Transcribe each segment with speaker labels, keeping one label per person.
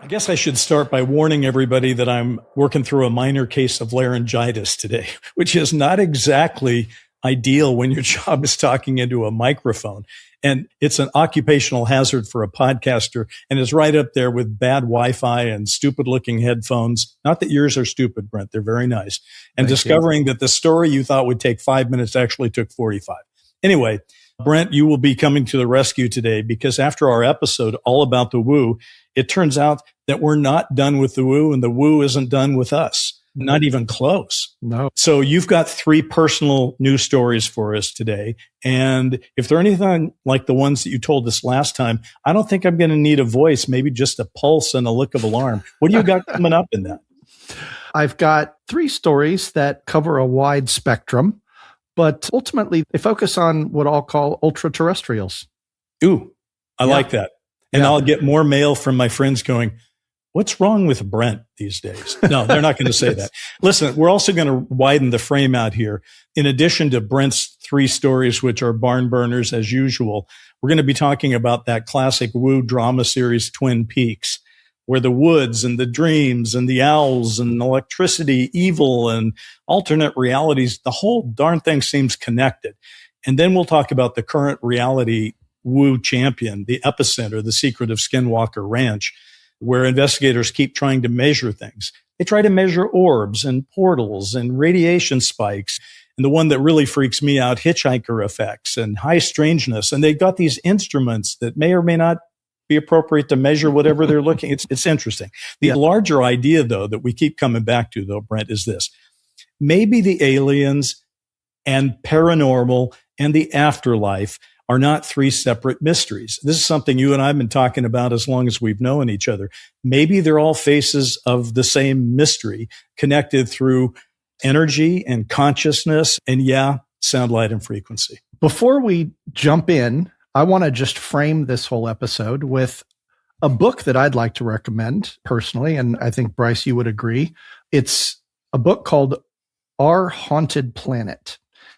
Speaker 1: I guess I should start by warning everybody that I'm working through a minor case of laryngitis today, which is not exactly ideal when your job is talking into a microphone. And it's an occupational hazard for a podcaster and is right up there with bad Wi-Fi and stupid looking headphones. Not that yours are stupid, Brent. They're very nice. And discovering that the story you thought would take 5 minutes actually took 45. Anyway, Brent, you will be coming to the rescue today because after our episode all about the woo, it turns out that we're not done with the woo and the woo isn't done with us. Not even close.
Speaker 2: No.
Speaker 1: So you've got 3 personal news stories for us today. And if they're anything like the ones that you told us last time, I don't think I'm going to need a voice, maybe just a pulse and a lick of alarm. What do you got coming up in that?
Speaker 2: I've got 3 stories that cover a wide spectrum, but ultimately they focus on what I'll call ultraterrestrials.
Speaker 1: Ooh, I like that. And I'll get more mail from my friends going, what's wrong with Brent these days? No, they're not going to say that. Listen, we're also going to widen the frame out here. In addition to Brent's 3 stories, which are barn burners as usual, we're going to be talking about that classic woo drama series, Twin Peaks, where the woods and the dreams and the owls and electricity, evil and alternate realities, the whole darn thing seems connected. And then we'll talk about the current reality woo champion, the epicenter, the secret of Skinwalker Ranch, where investigators keep trying to measure things. They try to measure orbs and portals and radiation spikes. And the one that really freaks me out, hitchhiker effects and high strangeness. And they've got these instruments that may or may not be appropriate to measure whatever they're looking. It's interesting. The larger idea, though, that we keep coming back to, though, Brent, is this. Maybe the aliens and paranormal and the afterlife are not 3 separate mysteries. This is something you and I have been talking about as long as we've known each other. Maybe they're all faces of the same mystery connected through energy and consciousness and sound, light, and frequency.
Speaker 2: Before we jump in, I want to just frame this whole episode with a book that I'd like to recommend personally, and I think, Bryce, you would agree. It's a book called Our Haunted Planet.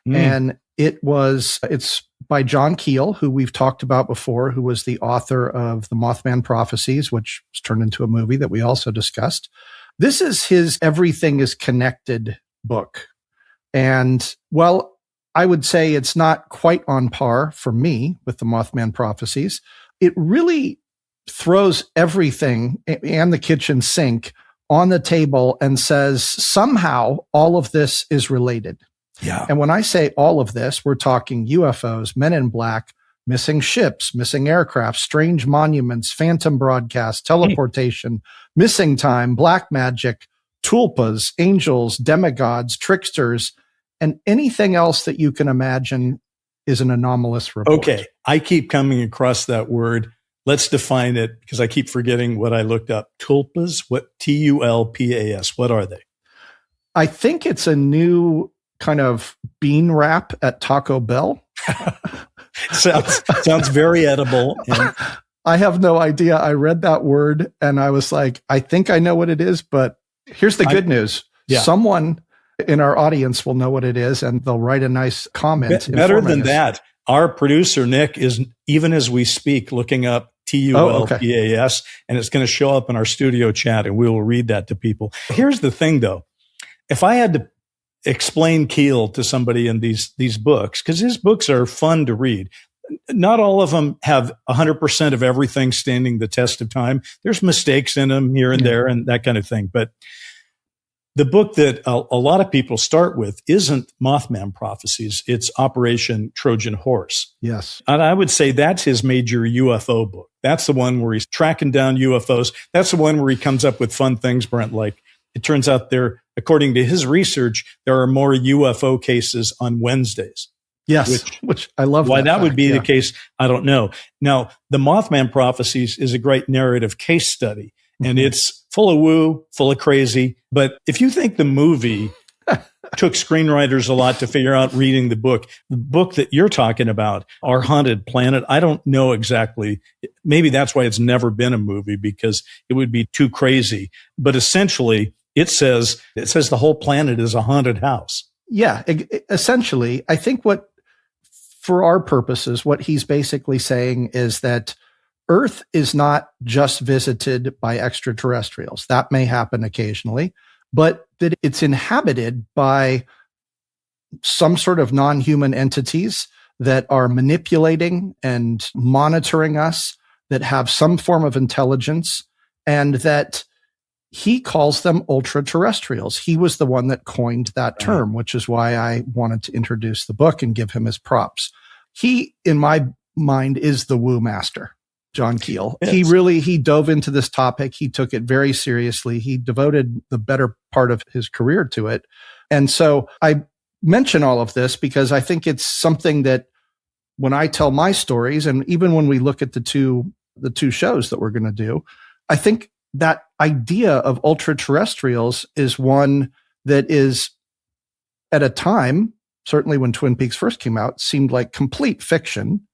Speaker 2: And it's by John Keel, who we've talked about before, who was the author of The Mothman Prophecies, which was turned into a movie that we also discussed. This is his Everything is Connected book. And, well, I would say it's not quite on par for me with The Mothman Prophecies. It really throws everything and the kitchen sink on the table and says somehow all of this is related.
Speaker 1: Yeah.
Speaker 2: And when I say all of this, we're talking UFOs, men in black, missing ships, missing aircraft, strange monuments, phantom broadcasts, teleportation, missing time, black magic, tulpas, angels, demigods, tricksters, and anything else that you can imagine is an anomalous report.
Speaker 1: Okay. I keep coming across that word. Let's define it because I keep forgetting what I looked up. Tulpas? What? Tulpas. What are they?
Speaker 2: I think it's a new kind of bean wrap at Taco Bell.
Speaker 1: sounds very edible. And
Speaker 2: I have no idea. I read that word and I was like, I think I know what it is, but here's the good news. Yeah. Someone in our audience will know what it is and they'll write a nice comment.
Speaker 1: Better than that, our producer, Nick, is even as we speak looking up TULPAS, and it's going to show up in our studio chat and we will read that to people. Here's the thing, though. If I had to explain Keel to somebody in these books, because his books are fun to read. Not all of them have 100% of everything standing the test of time. There's mistakes in them here and there and that kind of thing. But the book that a lot of people start with isn't Mothman Prophecies. It's Operation Trojan Horse.
Speaker 2: Yes.
Speaker 1: And I would say that's his major UFO book. That's the one where he's tracking down UFOs. That's the one where he comes up with fun things, Brent, like it turns out according to his research, there are more UFO cases on Wednesdays.
Speaker 2: Yes, which I love.
Speaker 1: Why that would be the case, I don't know. Now, the Mothman Prophecies is a great narrative case study, and it's full of woo, full of crazy. But if you think the movie took screenwriters a lot to figure out reading the book that you're talking about, Our Haunted Planet, I don't know exactly. Maybe that's why it's never been a movie, because it would be too crazy. But essentially, it says the whole planet is a haunted house.
Speaker 2: Yeah, essentially, I think for our purposes, what he's basically saying is that Earth is not just visited by extraterrestrials. That may happen occasionally, but that it's inhabited by some sort of non-human entities that are manipulating and monitoring us, that have some form of intelligence, and that he calls them ultraterrestrials. He was the one that coined that term, which is why I wanted to introduce the book and give him his props. He, in my mind, is the woo master, John Keel.
Speaker 1: Yes.
Speaker 2: He dove into this topic. He took it very seriously. He devoted the better part of his career to it. And so I mention all of this because I think it's something that when I tell my stories, and even when we look at the two shows that we're going to do, I think that idea of ultra-terrestrials is one that is, at a time, certainly when Twin Peaks first came out, seemed like complete fiction.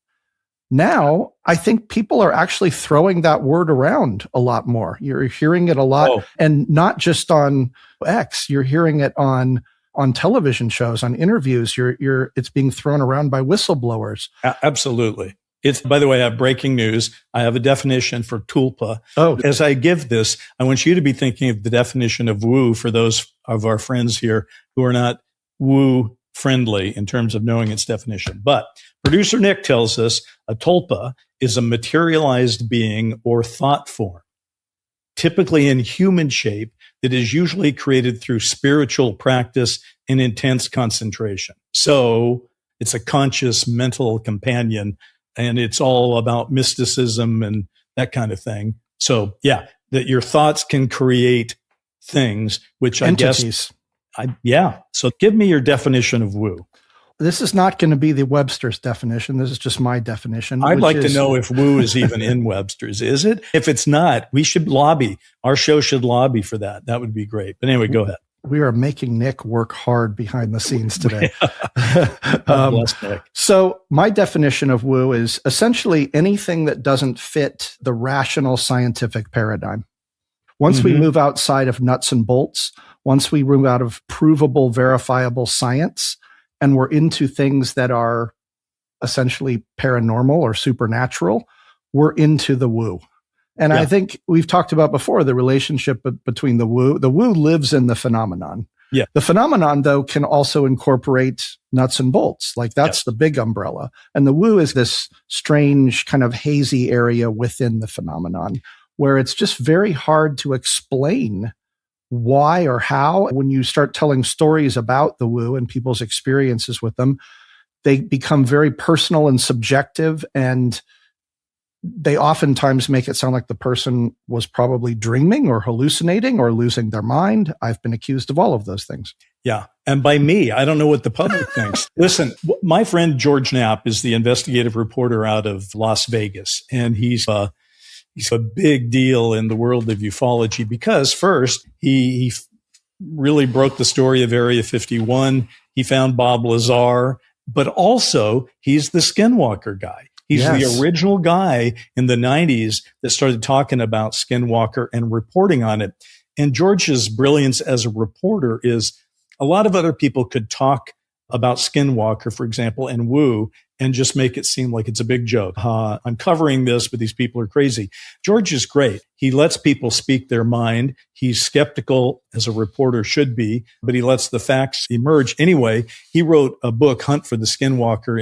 Speaker 2: Now, I think people are actually throwing that word around a lot more. You're hearing it a lot, and not just on X. You're hearing it on television shows, on interviews. It's being thrown around by whistleblowers.
Speaker 1: Absolutely. By the way, I have breaking news. I have a definition for tulpa. As I give this, I want you to be thinking of the definition of woo for those of our friends here who are not woo friendly in terms of knowing its definition. But producer Nick tells us a tulpa is a materialized being or thought form, typically in human shape, that is usually created through spiritual practice and intense concentration. So it's a conscious mental companion, and it's all about mysticism and that kind of thing. So yeah, that your thoughts can create things, which
Speaker 2: entities.
Speaker 1: So give me your definition of woo.
Speaker 2: This is not going to be the Webster's definition. This is just my definition.
Speaker 1: I'd like to know if woo is even in Webster's. Is it? If it's not, we should lobby. Our show should lobby for that. That would be great. But anyway, go ahead.
Speaker 2: We are making Nick work hard behind the scenes today.
Speaker 1: Bless Nick.
Speaker 2: So my definition of woo is essentially anything that doesn't fit the rational scientific paradigm. Once we move outside of nuts and bolts, once we move out of provable, verifiable science, and we're into things that are essentially paranormal or supernatural, we're into the woo. And I think we've talked about before the relationship between the woo. The woo lives in the phenomenon.
Speaker 1: Yeah.
Speaker 2: The phenomenon, though, can also incorporate nuts and bolts. Like that's the big umbrella. And the woo is this strange kind of hazy area within the phenomenon where it's just very hard to explain why or how. When you start telling stories about the woo and people's experiences with them, they become very personal and subjective, and they oftentimes make it sound like the person was probably dreaming or hallucinating or losing their mind. I've been accused of all of those things.
Speaker 1: Yeah. And by me, I don't know what the public thinks. Listen, my friend George Knapp is the investigative reporter out of Las Vegas, and he's a big deal in the world of ufology because first, he really broke the story of Area 51. He found Bob Lazar, but also he's the Skinwalker guy. He's the original guy in the 90s that started talking about Skinwalker and reporting on it. And George's brilliance as a reporter is a lot of other people could talk about Skinwalker, for example, and woo, and just make it seem like it's a big joke. I'm covering this, but these people are crazy. George is great. He lets people speak their mind. He's skeptical, as a reporter should be, but he lets the facts emerge. Anyway, he wrote a book, Hunt for the Skinwalker,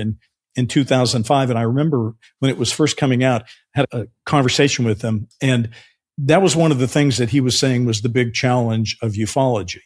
Speaker 1: in 2005. And I remember when it was first coming out, I had a conversation with him. And that was one of the things that he was saying was the big challenge of ufology,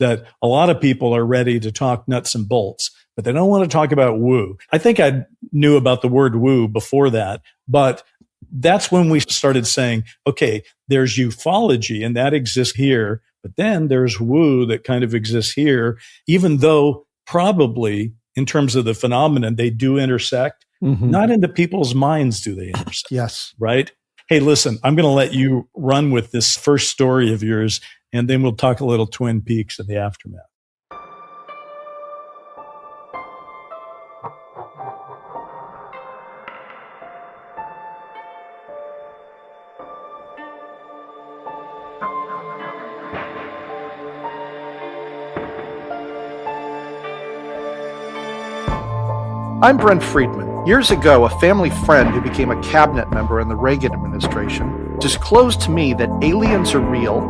Speaker 1: that a lot of people are ready to talk nuts and bolts, but they don't want to talk about woo. I think I knew about the word woo before that, but that's when we started saying, okay, there's ufology and that exists here, but then there's woo that kind of exists here, even though probably in terms of the phenomenon, they do intersect. Not into people's minds do they intersect.
Speaker 2: Yes.
Speaker 1: Right? Hey, listen, I'm going to let you run with this first story of yours, and then we'll talk a little Twin Peaks and the aftermath.
Speaker 2: I'm Brent Friedman, Years ago, a family friend who became a cabinet member in the Reagan administration disclosed to me that aliens are real,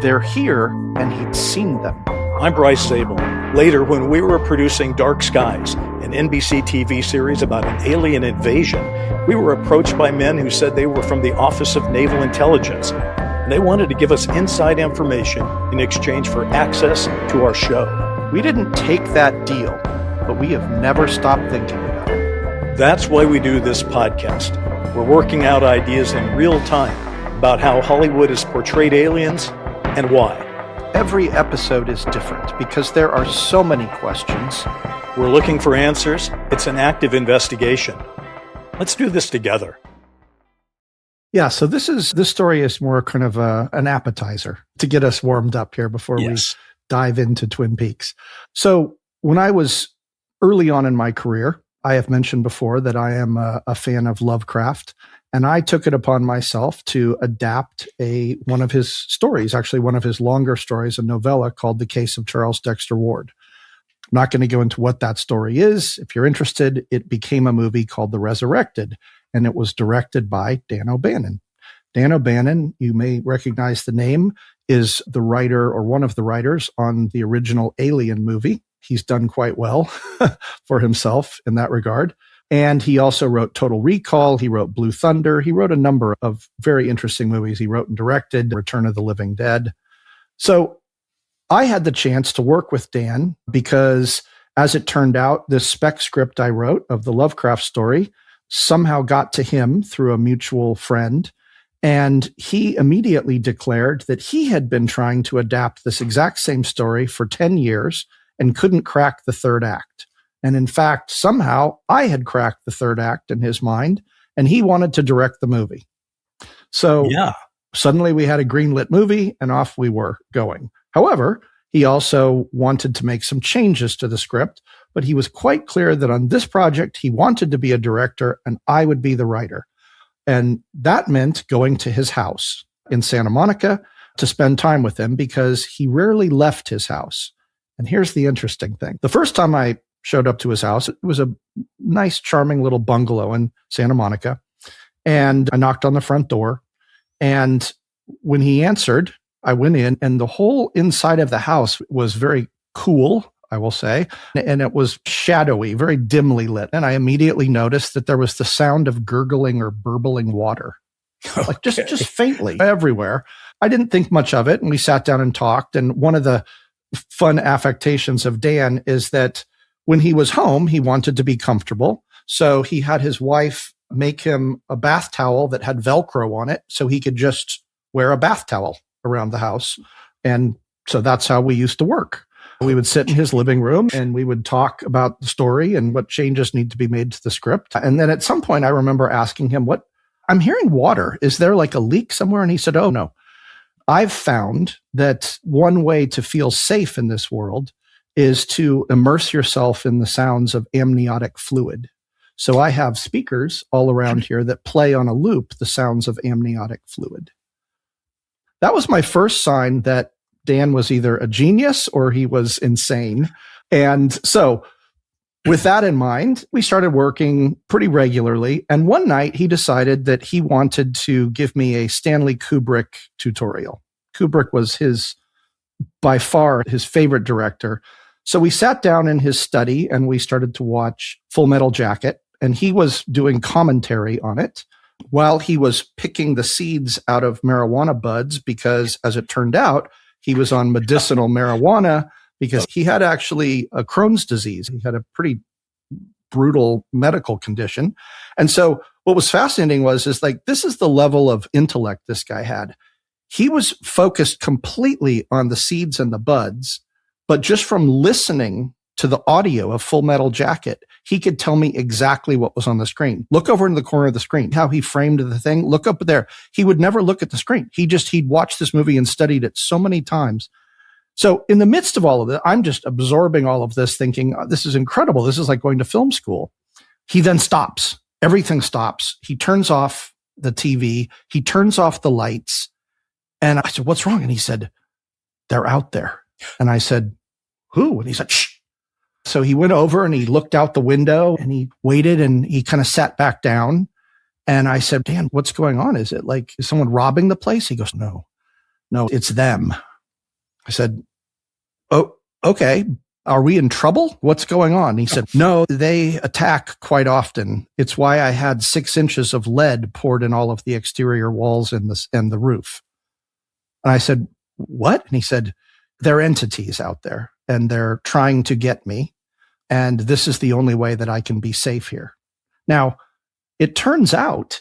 Speaker 2: they're here, and he'd seen them.
Speaker 1: I'm Bryce Zabel. Later, when we were producing Dark Skies, an NBC TV series about an alien invasion, we were approached by men who said they were from the Office of Naval Intelligence, and they wanted to give us inside information in exchange for access to our show.
Speaker 2: We didn't take that deal, but we have never stopped thinking about it.
Speaker 1: That's why we do this podcast. We're working out ideas in real time about how Hollywood has portrayed aliens and why.
Speaker 2: Every episode is different because there are so many questions.
Speaker 1: We're looking for answers. It's an active investigation. Let's do this together.
Speaker 2: Yeah, so this story is more kind of an appetizer to get us warmed up here before we dive into Twin Peaks. So when I was early on in my career, I have mentioned before that I am a fan of Lovecraft, and I took it upon myself to adapt one of his stories, actually one of his longer stories, a novella called The Case of Charles Dexter Ward. I'm not going to go into what that story is. If you're interested, it became a movie called The Resurrected, and it was directed by Dan O'Bannon. Dan O'Bannon, you may recognize the name, is the writer or one of the writers on the original Alien movie. He's done quite well for himself in that regard. And he also wrote Total Recall. He wrote Blue Thunder. He wrote a number of very interesting movies. He wrote and directed Return of the Living Dead. So I had the chance to work with Dan because, as it turned out, this spec script I wrote of the Lovecraft story somehow got to him through a mutual friend. And he immediately declared that he had been trying to adapt this exact same story for 10 years and couldn't crack the third act. And in fact, somehow I had cracked the third act in his mind, and he wanted to direct the movie. So suddenly we had a greenlit movie, and off we were going. However, he also wanted to make some changes to the script, but he was quite clear that on this project, he wanted to be a director and I would be the writer. And that meant going to his house in Santa Monica to spend time with him because he rarely left his house. And here's the interesting thing. The first time I showed up to his house, it was a nice, charming little bungalow in Santa Monica. And I knocked on the front door. And when he answered, I went in, and the whole inside of the house was very cool, I will say. And it was shadowy, very dimly lit. And I immediately noticed that there was the sound of gurgling or burbling water, like just faintly everywhere. I didn't think much of it. And we sat down and talked. And one of the fun affectations of Dan is that when he was home, he wanted to be comfortable. So he had his wife make him a bath towel that had Velcro on it so he could just wear a bath towel around the house. And so that's how we used to work. We would sit in his living room and we would talk about the story and what changes need to be made to the script. And then at some point, I remember asking him, I'm hearing water. Is there like a leak somewhere? And he said, oh, no. I've found that one way to feel safe in this world is to immerse yourself in the sounds of amniotic fluid. So I have speakers all around here that play on a loop the sounds of amniotic fluid. That was my first sign that Dan was either a genius or he was insane. And so with that in mind, we started working pretty regularly. And one night he decided that he wanted to give me a Stanley Kubrick tutorial. Kubrick was by far his favorite director. So we sat down in his study and we started to watch Full Metal Jacket. And he was doing commentary on it while he was picking the seeds out of marijuana buds, because as it turned out, he was on medicinal marijuana because he had actually a Crohn's disease. He had a pretty brutal medical condition. And so what was fascinating is this is the level of intellect this guy had. He was focused completely on the seeds and the buds, but just from listening to the audio of Full Metal Jacket, he could tell me exactly what was on the screen. Look over in the corner of the screen, how he framed the thing. Look up there. He would never look at the screen. He'd watched this movie and studied it so many times. So in the midst of all of it, I'm just absorbing all of this thinking, oh, this is incredible. This is like going to film school. He then stops. Everything stops. He turns off the TV. He turns off the lights. And I said, what's wrong? And he said, they're out there. And I said, who? And he said, shh. So he went over and he looked out the window and he waited and he kind of sat back down. And I said, Dan, what's going on? Is someone robbing the place? He goes, no, it's them. I said, oh, okay. Are we in trouble? What's going on? He said, no, they attack quite often. It's why I had 6 inches of lead poured in all of the exterior walls and the roof. And I said, what? And he said, there are entities out there and they're trying to get me. And this is the only way that I can be safe here. Now, it turns out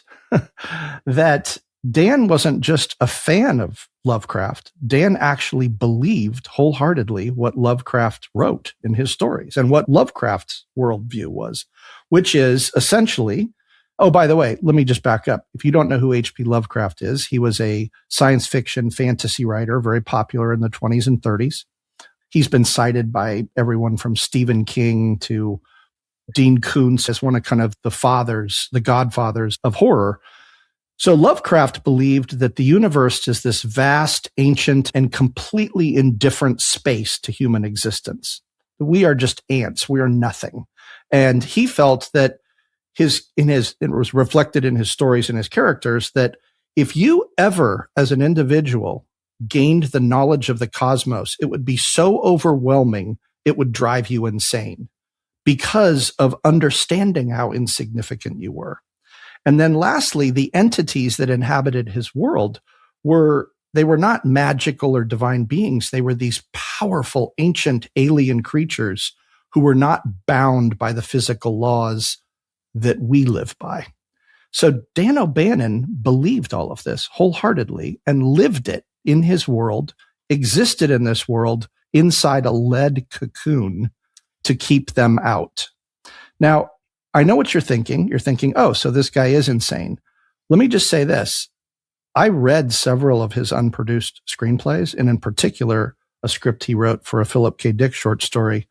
Speaker 2: that Dan wasn't just a fan of Lovecraft. Dan actually believed wholeheartedly what Lovecraft wrote in his stories and what Lovecraft's worldview was, which is essentially, oh, by the way, let me just back up. If you don't know who H.P. Lovecraft is, he was a science fiction fantasy writer, very popular in the 20s and 30s. He's been cited by everyone from Stephen King to Dean Koontz as one of kind of the godfathers of horror. So Lovecraft believed that the universe is this vast, ancient, and completely indifferent space to human existence. We are just ants. We are nothing. And he felt that it was reflected in his stories and his characters that if you ever, as an individual, gained the knowledge of the cosmos, it would be so overwhelming, it would drive you insane because of understanding how insignificant you were. And then lastly, the entities that inhabited his world were not magical or divine beings. They were these powerful, ancient alien creatures who were not bound by the physical laws that we live by. So Dan O'Bannon believed all of this wholeheartedly and lived it in his world, existed in this world inside a lead cocoon to keep them out. Now, I know what you're thinking. You're thinking, oh, so this guy is insane. Let me just say this. I read several of his unproduced screenplays, and in particular, a script he wrote for a Philip K. Dick short story.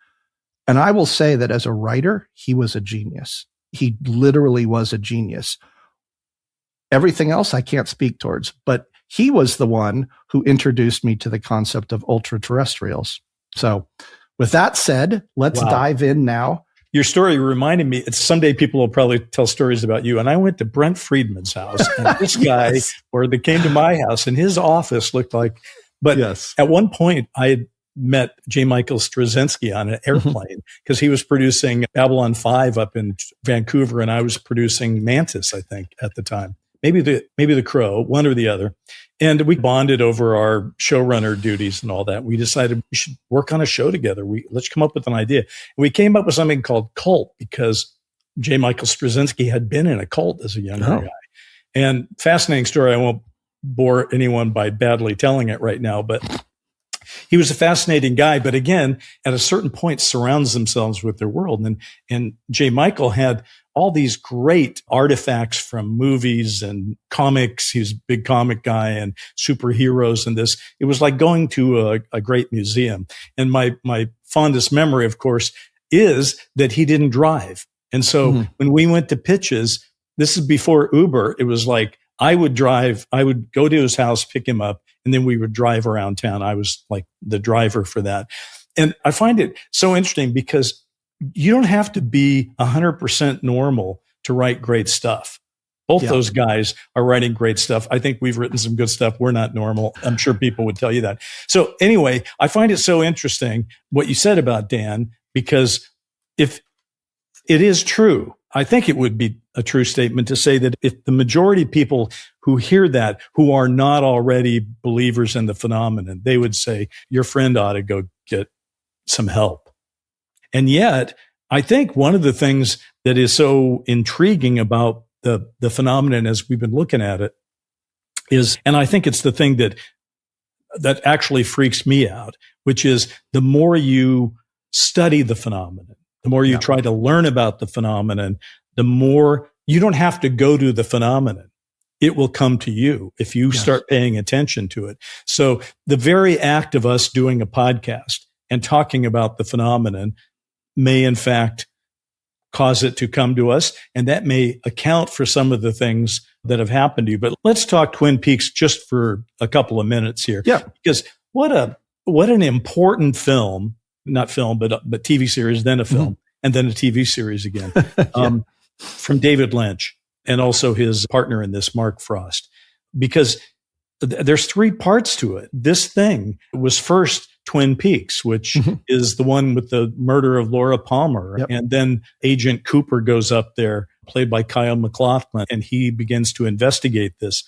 Speaker 2: And I will say that as a writer, he was a genius. He literally was a genius. Everything else I can't speak towards, but he was the one who introduced me to the concept of ultraterrestrials. So with that said, let's dive in now.
Speaker 1: Your story reminded me, someday people will probably tell stories about you. And I went to Brent Friedman's house, and this guy, or they came to my house, and his office looked like, but at one point I had met J. Michael Straczynski on an airplane because he was producing Babylon 5 up in Vancouver, and I was producing Mantis, I think, at the time. Maybe the Crow, one or the other. And we bonded over our showrunner duties and all that. We decided we should work on a show together. Let's come up with an idea. And we came up with something called Cult because J. Michael Straczynski had been in a cult as a younger guy. And fascinating story. I won't bore anyone by badly telling it right now, but he was a fascinating guy. But again, at a certain point, surrounds themselves with their world. And J. Michael had all these great artifacts from movies and comics. He was a big comic guy and superheroes and this. It was like going to a great museum. And my fondest memory, of course, is that he didn't drive. And so when we went to pitches, this is before Uber, it was like I would go to his house, pick him up, and then we would drive around town. I was like the driver for that. And I find it so interesting because you don't have to be 100% normal to write great stuff. Both those guys are writing great stuff. I think we've written some good stuff. We're not normal. I'm sure people would tell you that. So anyway, I find it so interesting what you said about Dan, because if it is true, I think it would be a true statement to say that if the majority of people who hear that, who are not already believers in the phenomenon, they would say, your friend ought to go get some help. And yet, I think one of the things that is so intriguing about the phenomenon as we've been looking at it is, and I think it's the thing that actually freaks me out, which is the more you study the phenomenon, the more you try to learn about the phenomenon, the more you don't have to go to the phenomenon. It will come to you if you start paying attention to it. So the very act of us doing a podcast and talking about the phenomenon may in fact cause it to come to us. And that may account for some of the things that have happened to you. But let's talk Twin Peaks just for a couple of minutes here. Yeah. Because what an important film not film, but TV series, then a film, and then a TV series again, from David Lynch and also his partner in this, Mark Frost, because there's three parts to it. This thing was first Twin Peaks, which is the one with the murder of Laura Palmer. Yep. And then Agent Cooper goes up there, played by Kyle MacLachlan, and he begins to investigate this.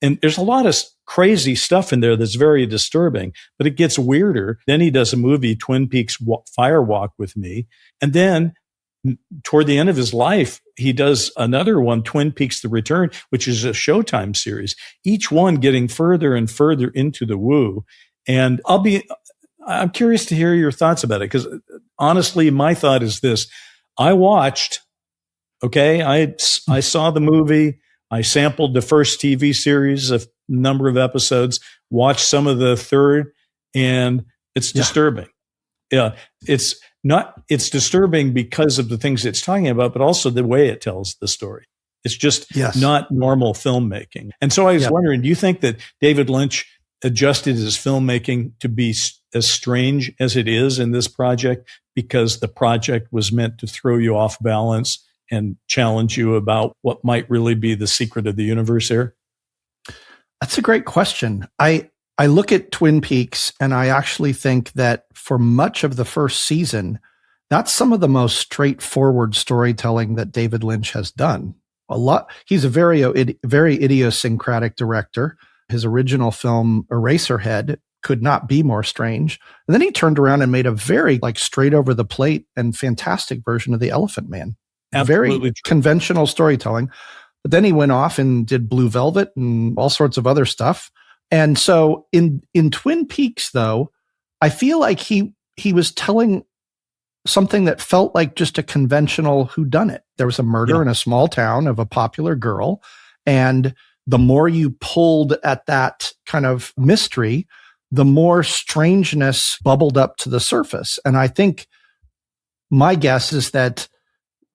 Speaker 1: And there's a lot of crazy stuff in there that's very disturbing, but it gets weirder. Then he does a movie, Twin Peaks Fire Walk with Me. And then toward the end of his life, he does another one, Twin Peaks The Return, which is a Showtime series, each one getting further and further into the woo. And I'm curious to hear your thoughts about it, because honestly, my thought is this. I watched, I saw the movie. I sampled the first TV series, a number of episodes, watched some of the third, and it's disturbing. Yeah. It's disturbing because of the things it's talking about, but also the way it tells the story. It's just not normal filmmaking. And so I was wondering, do you think that David Lynch adjusted his filmmaking to be as strange as it is in this project because the project was meant to throw you off balance and challenge you about what might really be the secret of the universe here?
Speaker 2: That's a great question. I look at Twin Peaks and I actually think that for much of the first season, that's some of the most straightforward storytelling that David Lynch has done. He's a very idiosyncratic director. His original film, Eraserhead, could not be more strange. And then he turned around and made a very straight over the plate and fantastic version of The Elephant Man.
Speaker 1: Absolutely
Speaker 2: very
Speaker 1: true.
Speaker 2: Conventional storytelling. But then he went off and did Blue Velvet and all sorts of other stuff. And so in Twin Peaks, though, I feel like he was telling something that felt like just a conventional whodunit. There was a murder in a small town of a popular girl. And the more you pulled at that kind of mystery, the more strangeness bubbled up to the surface. And I think my guess is that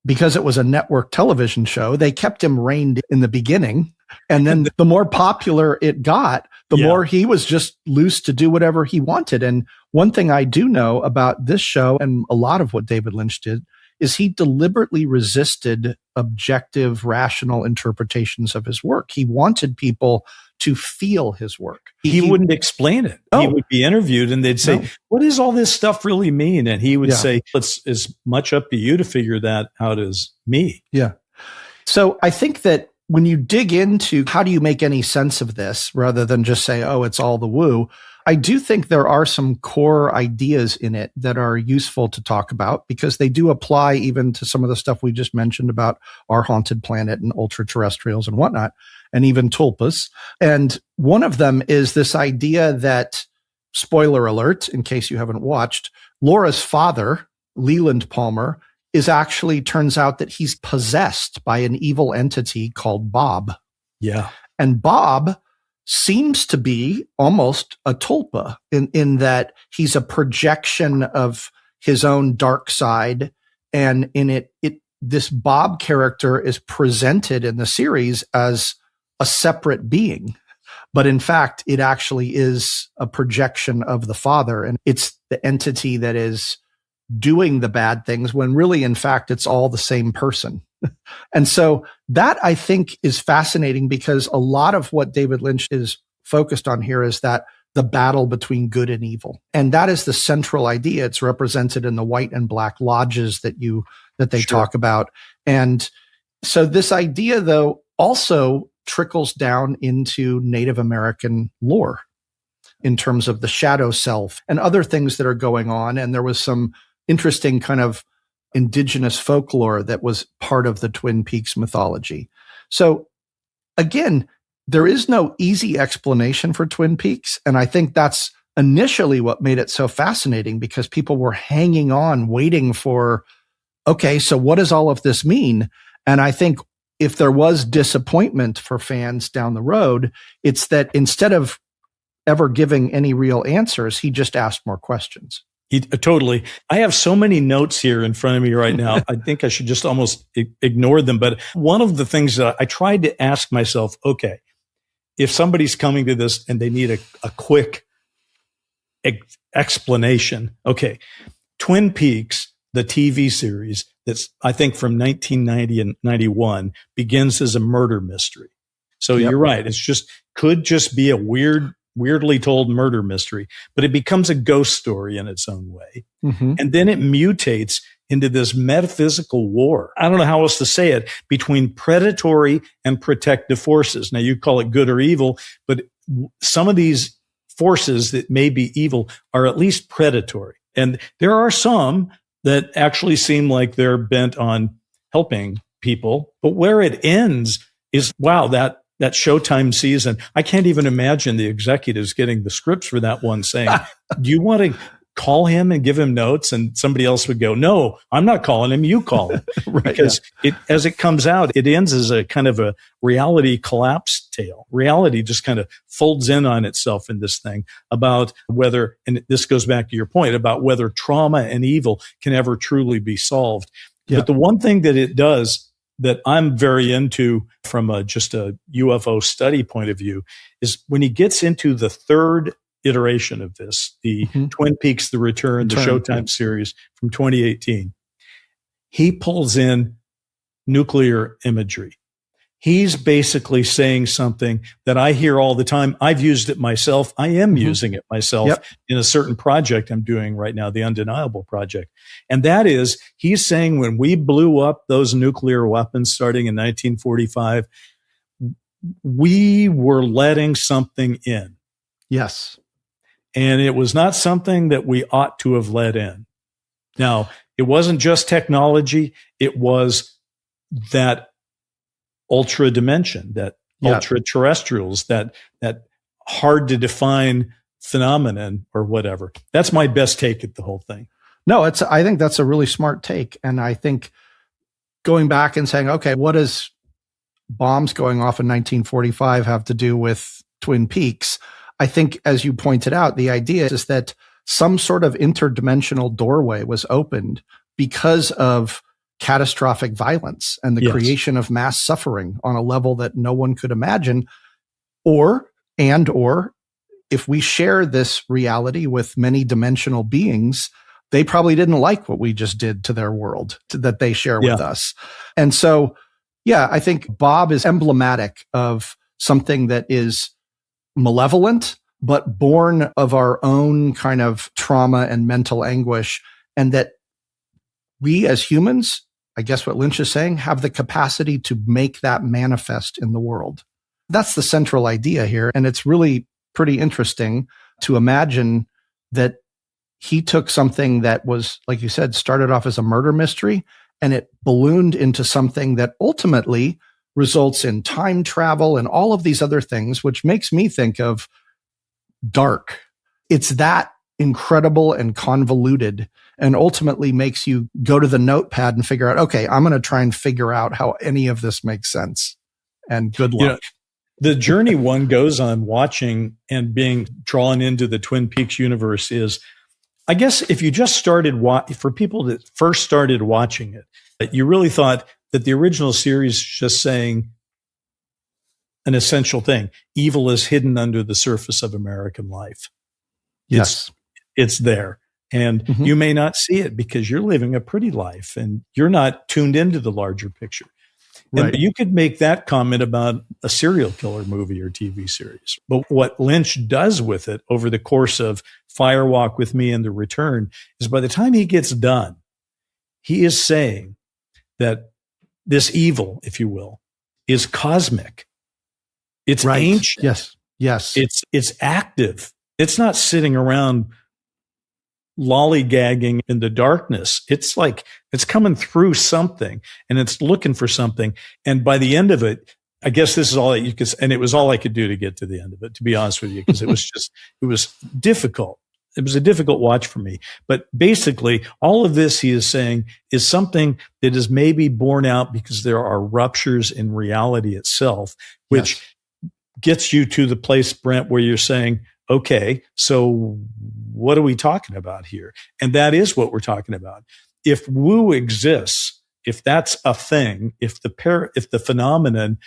Speaker 2: because it was a network television show, they kept him reined in the beginning. And then the more popular it got, the more he was just loose to do whatever he wanted. And one thing I do know about this show and a lot of what David Lynch did is he deliberately resisted objective, rational interpretations of his work. He wanted people to feel his work.
Speaker 1: He wouldn't explain it. He would be interviewed and they'd say, what does all this stuff really mean? And he would say, it's as much up to you to figure that out as me.
Speaker 2: Yeah. So I think that when you dig into how do you make any sense of this rather than just say, oh, it's all the woo, I do think there are some core ideas in it that are useful to talk about because they do apply even to some of the stuff we just mentioned about our haunted planet and ultraterrestrials and whatnot, and even tulpas. And one of them is this idea that, spoiler alert, in case you haven't watched, Laura's father, Leland Palmer, turns out that he's possessed by an evil entity called Bob.
Speaker 1: Yeah.
Speaker 2: And Bob seems to be almost a tulpa in that he's a projection of his own dark side. And in it this Bob character is presented in the series as a separate being. But in fact, it actually is a projection of the father. And it's the entity that is doing the bad things when really, in fact, it's all the same person. And so that I think is fascinating because a lot of what David Lynch is focused on here is that the battle between good and evil. And that is the central idea. It's represented in the white and black lodges that they talk about. And so this idea, though, also trickles down into Native American lore in terms of the shadow self and other things that are going on. And there was some interesting kind of indigenous folklore that was part of the Twin Peaks mythology. So again, there is no easy explanation for Twin Peaks. And I think that's initially what made it so fascinating because people were hanging on, waiting for, okay, so what does all of this mean? And I think if there was disappointment for fans down the road, it's that instead of ever giving any real answers, he just asked more questions.
Speaker 1: Totally. I have so many notes here in front of me right now. I think I should just almost ignore them. But one of the things that I tried to ask myself, okay, if somebody's coming to this and they need a quick explanation, okay, Twin Peaks, the TV series that's, I think, from 1990 and 91, begins as a murder mystery. So you're right. Could just be a weirdly told murder mystery, but it becomes a ghost story in its own way. Mm-hmm. And then it mutates into this metaphysical war. I don't know how else to say it, between predatory and protective forces. Now you call it good or evil, but some of these forces that may be evil are at least predatory. And there are some that actually seem like they're bent on helping people. But where it ends is, wow, that Showtime season, I can't even imagine the executives getting the scripts for that one saying, do you want to call him and give him notes? And somebody else would go, no, I'm not calling him. You call him. Right, because as it comes out, it ends as a kind of a reality collapse tale. Reality just kind of folds in on itself in this thing about whether, and this goes back to your point about whether trauma and evil can ever truly be solved. Yeah. But the one thing that it does that I'm very into from just a UFO study point of view is when he gets into the third iteration of this, the Twin Peaks, The Return, the Showtime series from 2018, he pulls in nuclear imagery. He's basically saying something that I hear all the time. I've used it myself. I am using it myself in a certain project I'm doing right now, the Undeniable Project. And that is, he's saying when we blew up those nuclear weapons starting in 1945, we were letting something in.
Speaker 2: Yes.
Speaker 1: And it was not something that we ought to have let in. Now, it wasn't just technology. It was that ultra dimension, that ultraterrestrials, that hard to define phenomenon or whatever. That's my best take at the whole thing.
Speaker 2: No, I think that's a really smart take. And I think going back and saying, okay, what does bombs going off in 1945 have to do with Twin Peaks? I think, as you pointed out, the idea is that some sort of interdimensional doorway was opened because of catastrophic violence and the creation of mass suffering on a level that no one could imagine. Or if we share this reality with many dimensional beings, they probably didn't like what we just did to their world that they share with us. And so, I think Bob is emblematic of something that is malevolent, but born of our own kind of trauma and mental anguish. And that we as humans, I guess what Lynch is saying, have the capacity to make that manifest in the world. That's the central idea here. And it's really pretty interesting to imagine that he took something that was, like you said, started off as a murder mystery, and it ballooned into something that ultimately results in time travel and all of these other things, which makes me think of Dark. It's that incredible and convoluted, and ultimately makes you go to the notepad and figure out, okay, I'm going to try and figure out how any of this makes sense. And good luck.
Speaker 1: The journey one goes on watching and being drawn into the Twin Peaks universe is, I guess, if you just started, for people that first started watching it, that you really thought that the original series is just saying an essential thing. Evil is hidden under the surface of American life.
Speaker 2: Yes.
Speaker 1: It's there. And you may not see it because you're living a pretty life and you're not tuned into the larger picture. Right. And you could make that comment about a serial killer movie or TV series. But what Lynch does with it over the course of Fire Walk with Me and The Return is by the time he gets done, he is saying that this evil, if you will, is cosmic. It's ancient.
Speaker 2: Yes.
Speaker 1: It's active. It's not sitting around lollygagging in the darkness. It's like it's coming through something and it's looking for something. And by the end of it, I guess this is all that you could, and it was all I could do to get to the end of it, to be honest with you, because it was difficult. It was a difficult watch for me. But basically, all of this, he is saying, is something that is maybe borne out because there are ruptures in reality itself, which gets you to the place, Brent, where you're saying, okay, so what are we talking about here? And that is what we're talking about. If woo exists, if that's a thing, if the phenomenon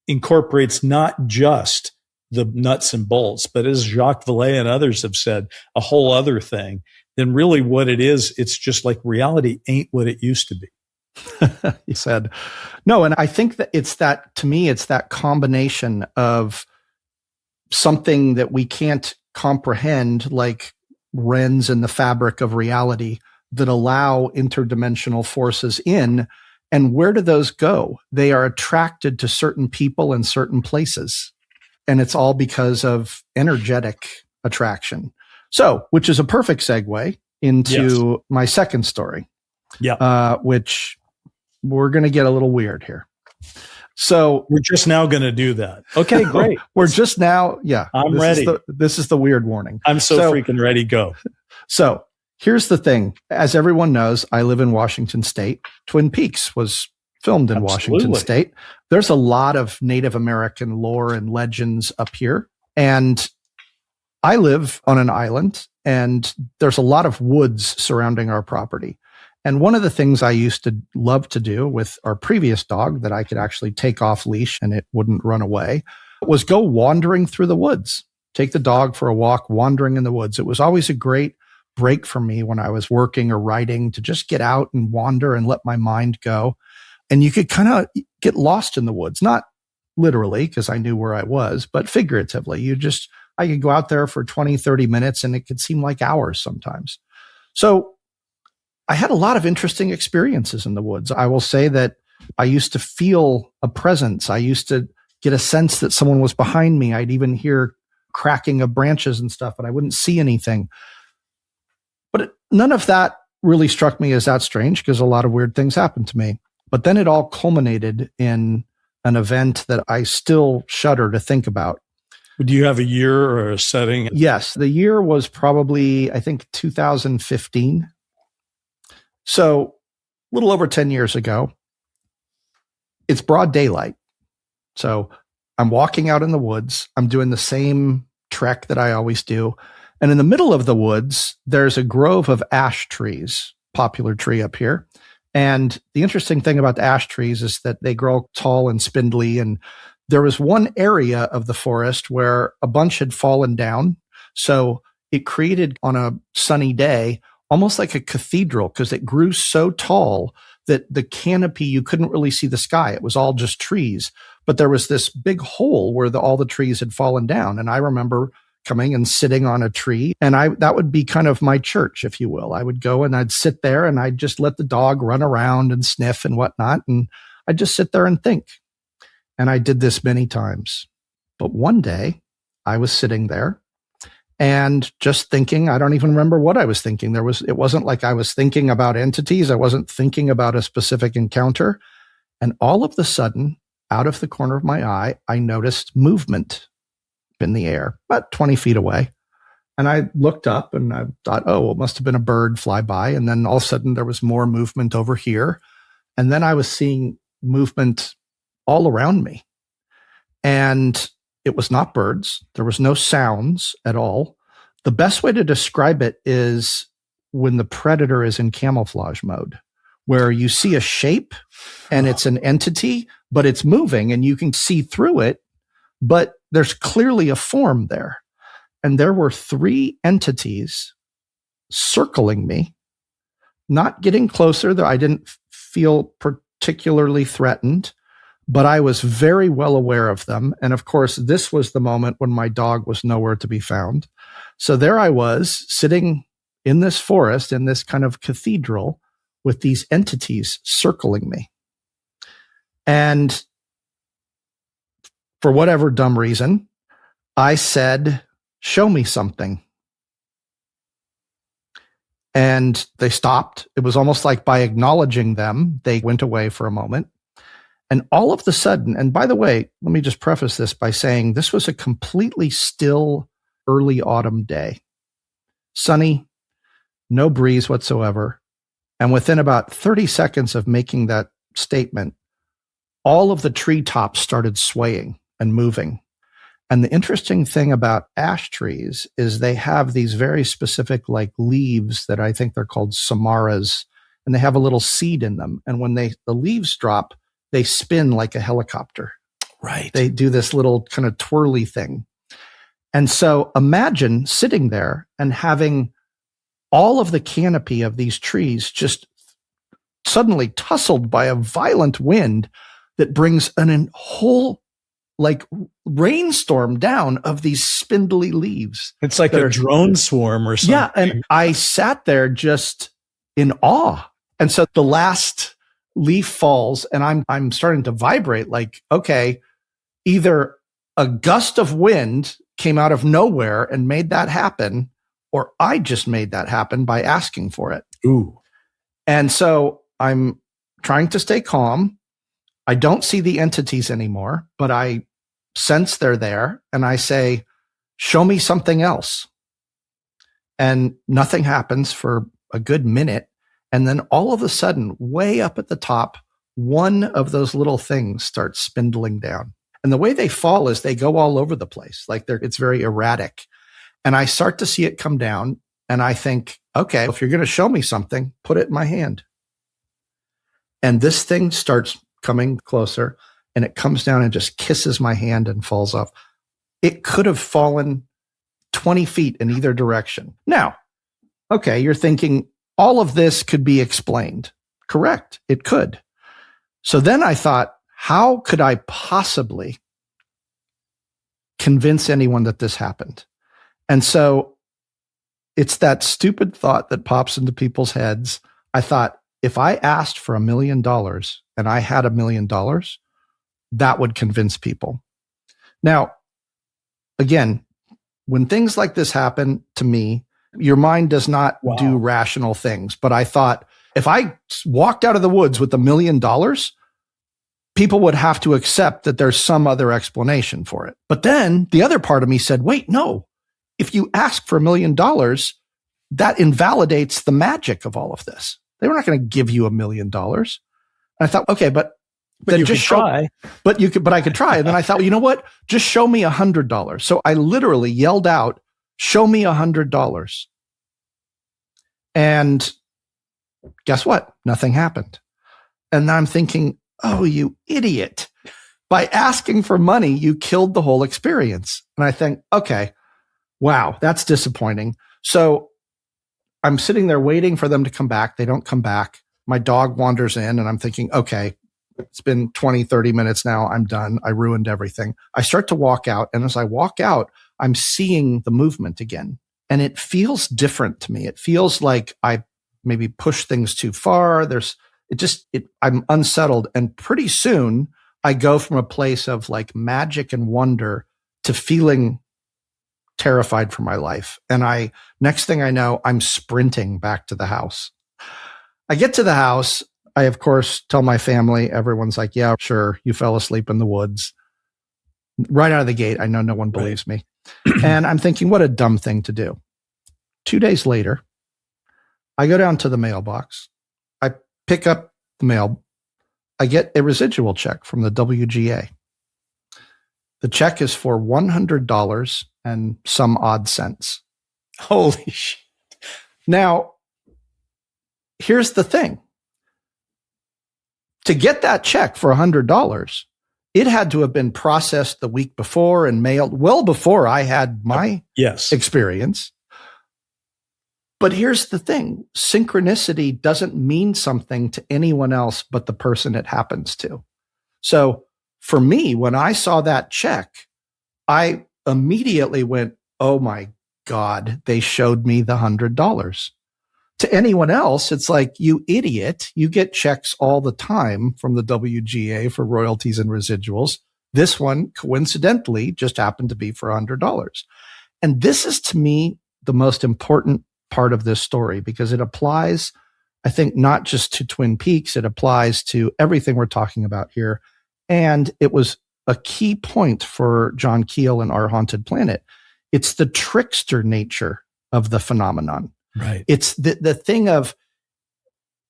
Speaker 1: incorporates not just the nuts and bolts, but as Jacques Vallée and others have said, a whole other thing, then really what it is, it's just like reality ain't what it used to be.
Speaker 2: He said, no. And I think that to me, it's that combination of something that we can't comprehend, like rents in the fabric of reality that allow interdimensional forces in. And where do those go? They are attracted to certain people in certain places. And it's all because of energetic attraction. So, which is a perfect segue into my second story.
Speaker 1: Yeah.
Speaker 2: Which we're going to get a little weird here. So
Speaker 1: we're just now going to do that. Okay, great.
Speaker 2: We're just now. Yeah.
Speaker 1: I'm ready.
Speaker 2: This is the weird warning.
Speaker 1: I'm so freaking ready. Go.
Speaker 2: So here's the thing. As everyone knows, I live in Washington State. Twin Peaks was filmed in Washington State. There's a lot of Native American lore and legends up here. And I live on an island, and there's a lot of woods surrounding our property. And one of the things I used to love to do with our previous dog that I could actually take off leash and it wouldn't run away was go wandering through the woods, take the dog for a walk, wandering in the woods. It was always a great break for me when I was working or writing to just get out and wander and let my mind go. And you could kind of get lost in the woods, not literally because I knew where I was, but figuratively. I could go out there for 20, 30 minutes and it could seem like hours sometimes. So I had a lot of interesting experiences in the woods. I will say that I used to feel a presence. I used to get a sense that someone was behind me. I'd even hear cracking of branches and stuff, but I wouldn't see anything. But none of that really struck me as that strange because a lot of weird things happened to me. But then it all culminated in an event that I still shudder to think about.
Speaker 1: Do you have a year or a setting?
Speaker 2: Yes. The year was probably, I think, 2015. So a little over 10 years ago. It's broad daylight. So I'm walking out in the woods. I'm doing the same trek that I always do. And in the middle of the woods, there's a grove of ash trees, popular tree up here. And the interesting thing about the ash trees is that they grow tall and spindly. And there was one area of the forest where a bunch had fallen down. So it created on a sunny day almost like a cathedral because it grew so tall that the canopy, you couldn't really see the sky. It was all just trees. But there was this big hole where all the trees had fallen down. And I remember coming and sitting on a tree. And that would be kind of my church, if you will. I would go and I'd sit there and I'd just let the dog run around and sniff and whatnot. And I'd just sit there and think. And I did this many times. But one day I was sitting there and just thinking. I don't even remember what I was thinking. It wasn't like I was thinking about entities. I wasn't thinking about a specific encounter. And all of a sudden, out of the corner of my eye, I noticed movement in the air, about 20 feet away. And I looked up and I thought, oh, it must have been a bird fly by. And then all of a sudden there was more movement over here. And then I was seeing movement all around me. And it was not birds. There was no sounds at all. The best way to describe it is when the predator is in camouflage mode, where you see a shape and it's an entity, but it's moving and you can see through it, but there's clearly a form there. And there were 3 entities circling me, not getting closer, though I didn't feel particularly threatened, but I was very well aware of them. And of course, this was the moment when my dog was nowhere to be found. So there I was sitting in this forest, in this kind of cathedral with these entities circling me. And for whatever dumb reason, I said, "Show me something." And they stopped. It was almost like by acknowledging them, they went away for a moment. And all of a sudden, and by the way, let me just preface this by saying this was a completely still early autumn day. Sunny, no breeze whatsoever. And within about 30 seconds of making that statement, all of the treetops started swaying and moving. And the interesting thing about ash trees is they have these very specific like leaves that I think they're called samaras, and they have a little seed in them. And when the leaves drop, they spin like a helicopter.
Speaker 1: Right.
Speaker 2: They do this little kind of twirly thing. And so imagine sitting there and having all of the canopy of these trees just suddenly tussled by a violent wind that brings a whole like rainstorm down of these spindly leaves.
Speaker 1: It's like a drone swarm or something.
Speaker 2: Yeah. And I sat there just in awe. And so the last leaf falls and I'm starting to vibrate like, okay, either a gust of wind came out of nowhere and made that happen, or I just made that happen by asking for it.
Speaker 1: Ooh.
Speaker 2: And so I'm trying to stay calm. I don't see the entities anymore, but I sense they're there. And I say, show me something else. And nothing happens for a good minute. And then all of a sudden, way up at the top, one of those little things starts spindling down. And the way they fall is they go all over the place. Like it's very erratic. And I start to see it come down. And I think, okay, if you're going to show me something, put it in my hand. And this thing starts coming closer and it comes down and just kisses my hand and falls off. It could have fallen 20 feet in either direction. Now, okay, you're thinking all of this could be explained. Correct. It could. So then I thought, how could I possibly convince anyone that this happened? And so it's that stupid thought that pops into people's heads. I thought, if I asked for $1 million and I had $1 million, that would convince people. Now, again, when things like this happen to me, your mind does not do rational things. But I thought, if I walked out of the woods with $1 million, people would have to accept that there's some other explanation for it. But then the other part of me said, wait, no. If you ask for $1 million, that invalidates the magic of all of this. They were not going to give you $1 million. And I thought, okay, but then
Speaker 1: you
Speaker 2: just
Speaker 1: could try.
Speaker 2: But I could try. And then I thought, well, you know what? Just show me $100. So I literally yelled out, show me $100. And guess what? Nothing happened. And I'm thinking, oh, you idiot. By asking for money, you killed the whole experience. And I think, okay, wow, that's disappointing. So I'm sitting there waiting for them to come back. They don't come back. My dog wanders in and I'm thinking, okay, it's been 20, 30 minutes now. I'm done. I ruined everything. I start to walk out. And as I walk out, I'm seeing the movement again. And it feels different to me. It feels like I maybe pushed things too far. I'm unsettled. And pretty soon I go from a place of like magic and wonder to feeling terrified for my life. And next thing I know, I'm sprinting back to the house. I get to the house. I, of course, tell my family. Everyone's like, yeah, sure. You fell asleep in the woods. Right out of the gate, I know no one believes me. And I'm thinking, what a dumb thing to do. 2 days later, I go down to the mailbox. I pick up the mail. I get a residual check from the WGA. The check is for $100 and some odd cents.
Speaker 1: Holy shit.
Speaker 2: Now, here's the thing. To get that check for $100, it had to have been processed the week before and mailed well before I had my experience. But here's the thing. Synchronicity doesn't mean something to anyone else but the person it happens to. So for me, when I saw that check, I immediately went, oh my God, they showed me the $100. To anyone else, it's like, you idiot, you get checks all the time from the WGA for royalties and residuals. This one, coincidentally, just happened to be for $100. And this is, to me, the most important part of this story, because it applies, I think, not just to Twin Peaks, it applies to everything we're talking about here. And it was a key point for John Keel and Our Haunted Planet. It's the trickster nature of the phenomenon.
Speaker 1: Right.
Speaker 2: It's the thing of,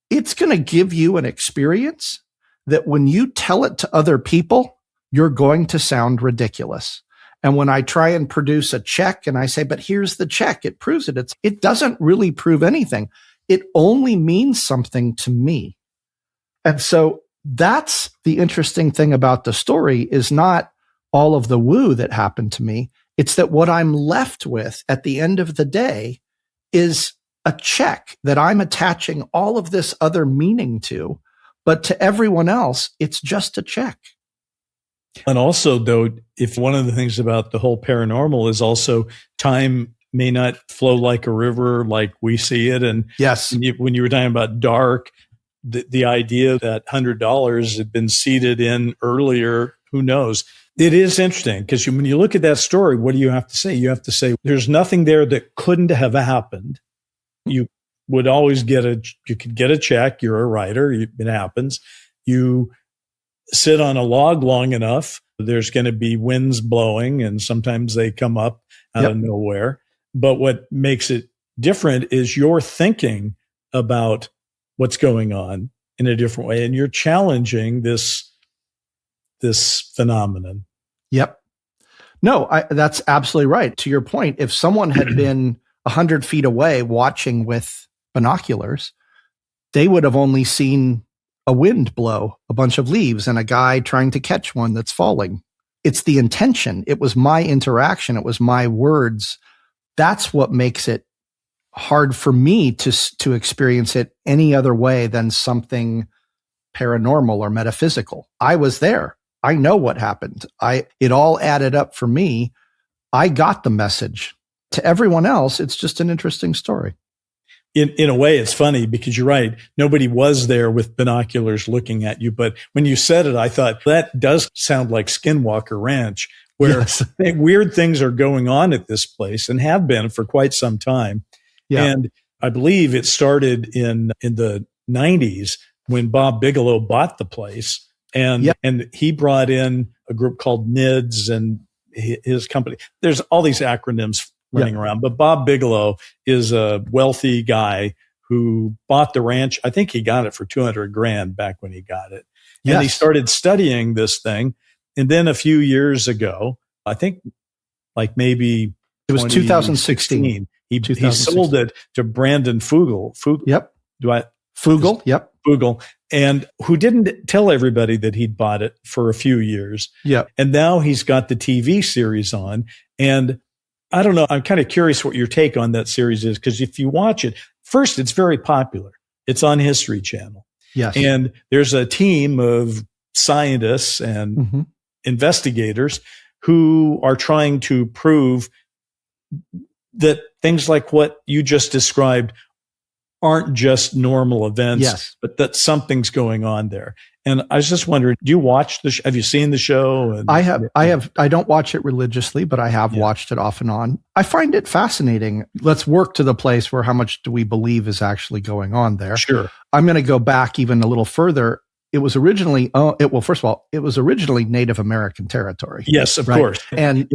Speaker 2: it's going to give you an experience that when you tell it to other people, you're going to sound ridiculous. And when I try and produce a check and I say, but here's the check, it proves it. It doesn't really prove anything. It only means something to me. And so that's the interesting thing about the story, is not all of the woo that happened to me. It's that what I'm left with at the end of the day is a check that I'm attaching all of this other meaning to, but to everyone else, it's just a check.
Speaker 1: And also, though, if one of the things about the whole paranormal is also time may not flow like a river like we see it. And
Speaker 2: yes,
Speaker 1: when you were talking about dark, the idea that $100 had been seeded in earlier, who knows? It is interesting because when you look at that story, what do you have to say? You have to say there's nothing there that couldn't have happened. You would always you could get a check. You're a writer. It happens. You sit on a log long enough, there's going to be winds blowing, and sometimes they come up out of nowhere. But what makes it different is you're thinking about what's going on in a different way, and you're challenging this phenomenon.
Speaker 2: Yep. No, that's absolutely right. To your point, if someone had been 100 feet away watching with binoculars, they would have only seen a wind blow a bunch of leaves and a guy trying to catch one that's falling. It's the intention. It was my interaction. It was my words. That's what makes it hard for me to experience it any other way than something paranormal or metaphysical. I was there. I know what happened. It all added up for me. I got the message. To everyone else, it's just an interesting story.
Speaker 1: In a way, it's funny because you're right. Nobody was there with binoculars looking at you. But when you said it, I thought that does sound like Skinwalker Ranch, where weird things are going on at this place and have been for quite some time. Yeah. And I believe it started in the 90s when Bob Bigelow bought the place. And he brought in a group called NIDS and his company. There's all these acronyms running around, but Bob Bigelow is a wealthy guy who bought the ranch. I think he got it for $200,000 back when he got it. And he started studying this thing. And then a few years ago, I think like maybe
Speaker 2: it was 2016.
Speaker 1: He sold it to Brandon Fugel.
Speaker 2: Fugel. Yep.
Speaker 1: Fugel. And who didn't tell everybody that he'd bought it for a few years.
Speaker 2: Yeah.
Speaker 1: And now he's got the TV series on. And I don't know. I'm kind of curious what your take on that series is, because if you watch it, first, it's very popular. It's on History Channel.
Speaker 2: Yes.
Speaker 1: And there's a team of scientists and investigators who are trying to prove that things like what you just described aren't just normal events, but that something's going on there. And I was just wondering, do you watch have you seen the show? And,
Speaker 2: I have. I don't watch it religiously, but I have watched it off and on. I find it fascinating. Let's work to the place where how much do we believe is actually going on there?
Speaker 1: Sure.
Speaker 2: I'm going to go back even a little further. It was originally, first of all, it was originally Native American territory.
Speaker 1: Yes, of course.
Speaker 2: And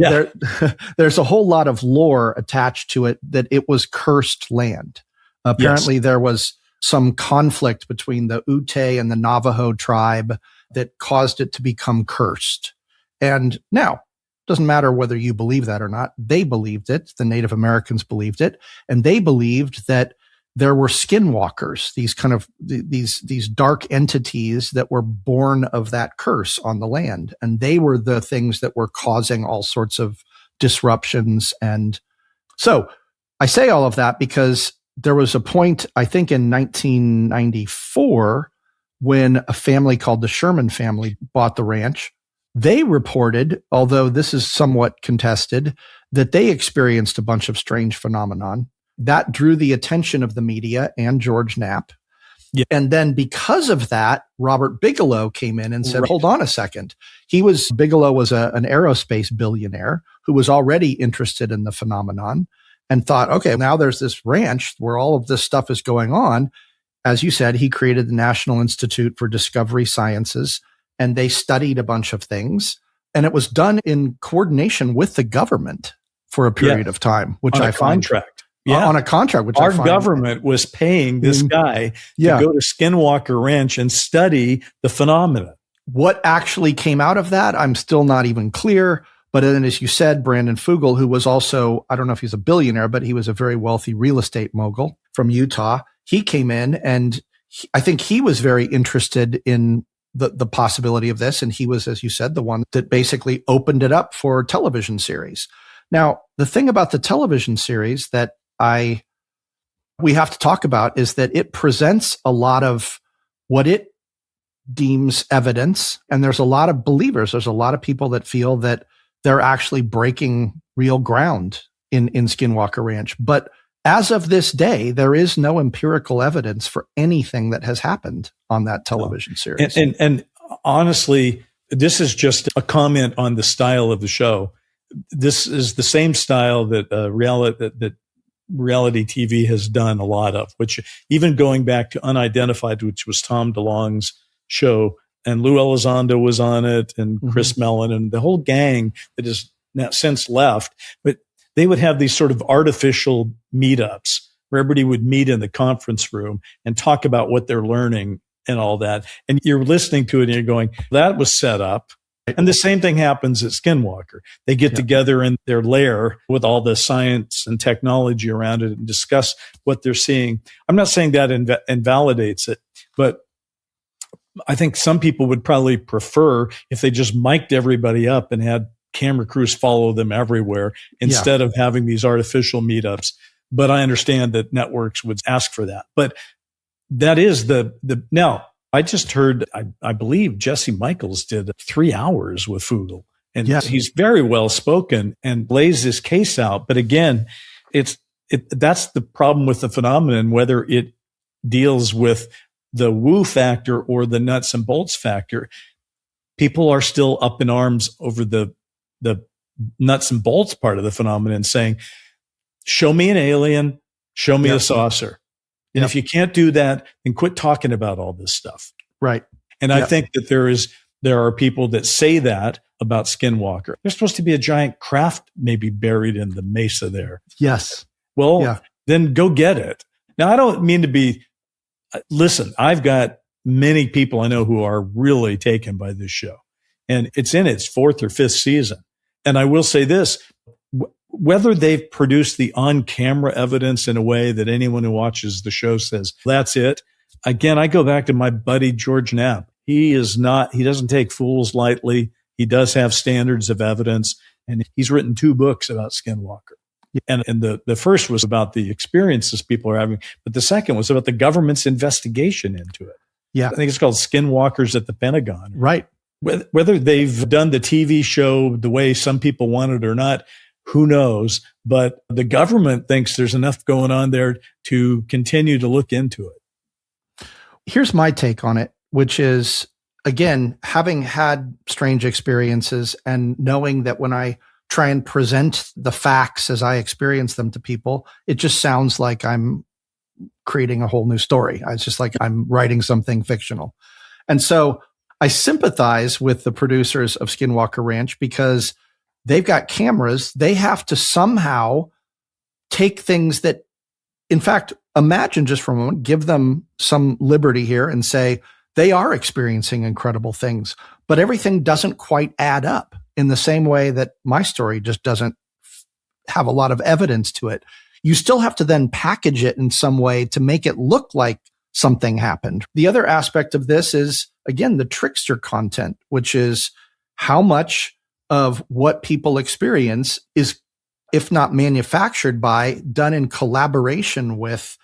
Speaker 2: there's a whole lot of lore attached to it that it was cursed land. Apparently there was some conflict between the Ute and the Navajo tribe that caused it to become cursed. And now, doesn't matter whether you believe that or not, they believed it. The Native Americans believed it. And they believed that there were skinwalkers, these kind of these dark entities that were born of that curse on the land. And they were the things that were causing all sorts of disruptions. And so I say all of that because there was a point, I think in 1994, when a family called the Sherman family bought the ranch. They reported, although this is somewhat contested, that they experienced a bunch of strange phenomenon. That drew the attention of the media and George Knapp. Yeah. And then because of that, Robert Bigelow came in and said, hold on a second. Bigelow was an aerospace billionaire who was already interested in the phenomenon and thought, okay, now there's this ranch where all of this stuff is going on. As you said, he created the National Institute for Discovery Sciences, and they studied a bunch of things. And it was done in coordination with the government for a period of time, which I find
Speaker 1: contract.
Speaker 2: On a contract, which
Speaker 1: our government was paying this guy to go to Skinwalker Ranch and study the phenomena.
Speaker 2: What actually came out of that, I'm still not even clear. But then, as you said, Brandon Fugel, who was also, I don't know if he's a billionaire, but he was a very wealthy real estate mogul from Utah. He came in and I think he was very interested in the possibility of this. And he was, as you said, the one that basically opened it up for television series. Now, the thing about the television series that I we have to talk about is that it presents a lot of what it deems evidence. And there's a lot of believers. There's a lot of people that feel that they're actually breaking real ground in Skinwalker Ranch. But as of this day, there is no empirical evidence for anything that has happened on that television series.
Speaker 1: And honestly, this is just a comment on the style of the show. This is the same style that reality TV has done a lot of, which even going back to Unidentified, which was Tom DeLonge's show, and Lou Elizondo was on it, and Chris Mellon, and the whole gang that has now since left. But they would have these sort of artificial meetups where everybody would meet in the conference room and talk about what they're learning and all that. And you're listening to it and you're going, that was set up. And the same thing happens at Skinwalker. They get together in their lair with all the science and technology around it and discuss what they're seeing. I'm not saying that invalidates it, but I think some people would probably prefer if they just mic'd everybody up and had camera crews follow them everywhere instead of having these artificial meetups. But I understand that networks would ask for that. But that is now, I just heard, I believe Jesse Michaels did 3 hours with Fugel, and he's very well spoken and lays his case out. But again, that's the problem with the phenomenon, whether it deals with the woo factor or the nuts and bolts factor. People are still up in arms over the nuts and bolts part of the phenomenon, saying, show me an alien, show me a saucer. And if you can't do that, then quit talking about all this stuff.
Speaker 2: Right.
Speaker 1: And I think that there are people that say that about Skinwalker. There's supposed to be a giant craft maybe buried in the mesa there.
Speaker 2: Yes.
Speaker 1: Well, then go get it. Now, I don't mean to be, listen, I've got many people I know who are really taken by this show, and it's in its 4th or 5th season. And I will say this, whether they've produced the on-camera evidence in a way that anyone who watches the show says, that's it. Again, I go back to my buddy, George Knapp. He doesn't take fools lightly. He does have standards of evidence, and he's written 2 books about Skinwalker. And the first was about the experiences people are having, but the second was about the government's investigation into it. Yeah. I think it's called Skinwalkers at the Pentagon.
Speaker 2: Right.
Speaker 1: Whether they've done the TV show the way some people want it or not, who knows? But the government thinks there's enough going on there to continue to look into it.
Speaker 2: Here's my take on it, which is, again, having had strange experiences and knowing that when I try and present the facts as I experience them to people, it just sounds like I'm creating a whole new story. It's just like I'm writing something fictional. And so I sympathize with the producers of Skinwalker Ranch because they've got cameras. They have to somehow take things that, in fact, imagine just for a moment, give them some liberty here and say they are experiencing incredible things, but everything doesn't quite add up in the same way that my story just doesn't have a lot of evidence to it. You still have to then package it in some way to make it look like something happened. The other aspect of this is, again, the trickster content, which is how much of what people experience is, if not manufactured by, done in collaboration with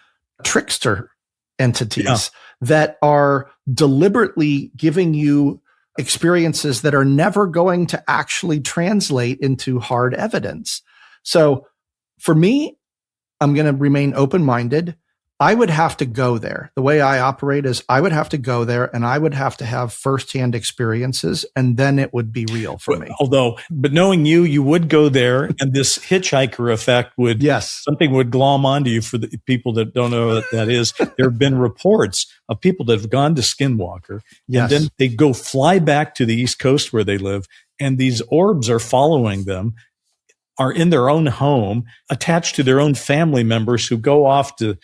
Speaker 2: trickster entities that are deliberately giving you experiences that are never going to actually translate into hard evidence. So for me, I'm going to remain open-minded. I would have to go there. The way I operate is I would have to go there and I would have to have firsthand experiences, and then it would be real for me.
Speaker 1: But knowing you would go there, and this hitchhiker effect would, something would glom onto you. For the people that don't know what that is, there have been reports of people that have gone to Skinwalker and then they go fly back to the East Coast where they live, and these orbs are following them, are in their own home, attached to their own family members who go off to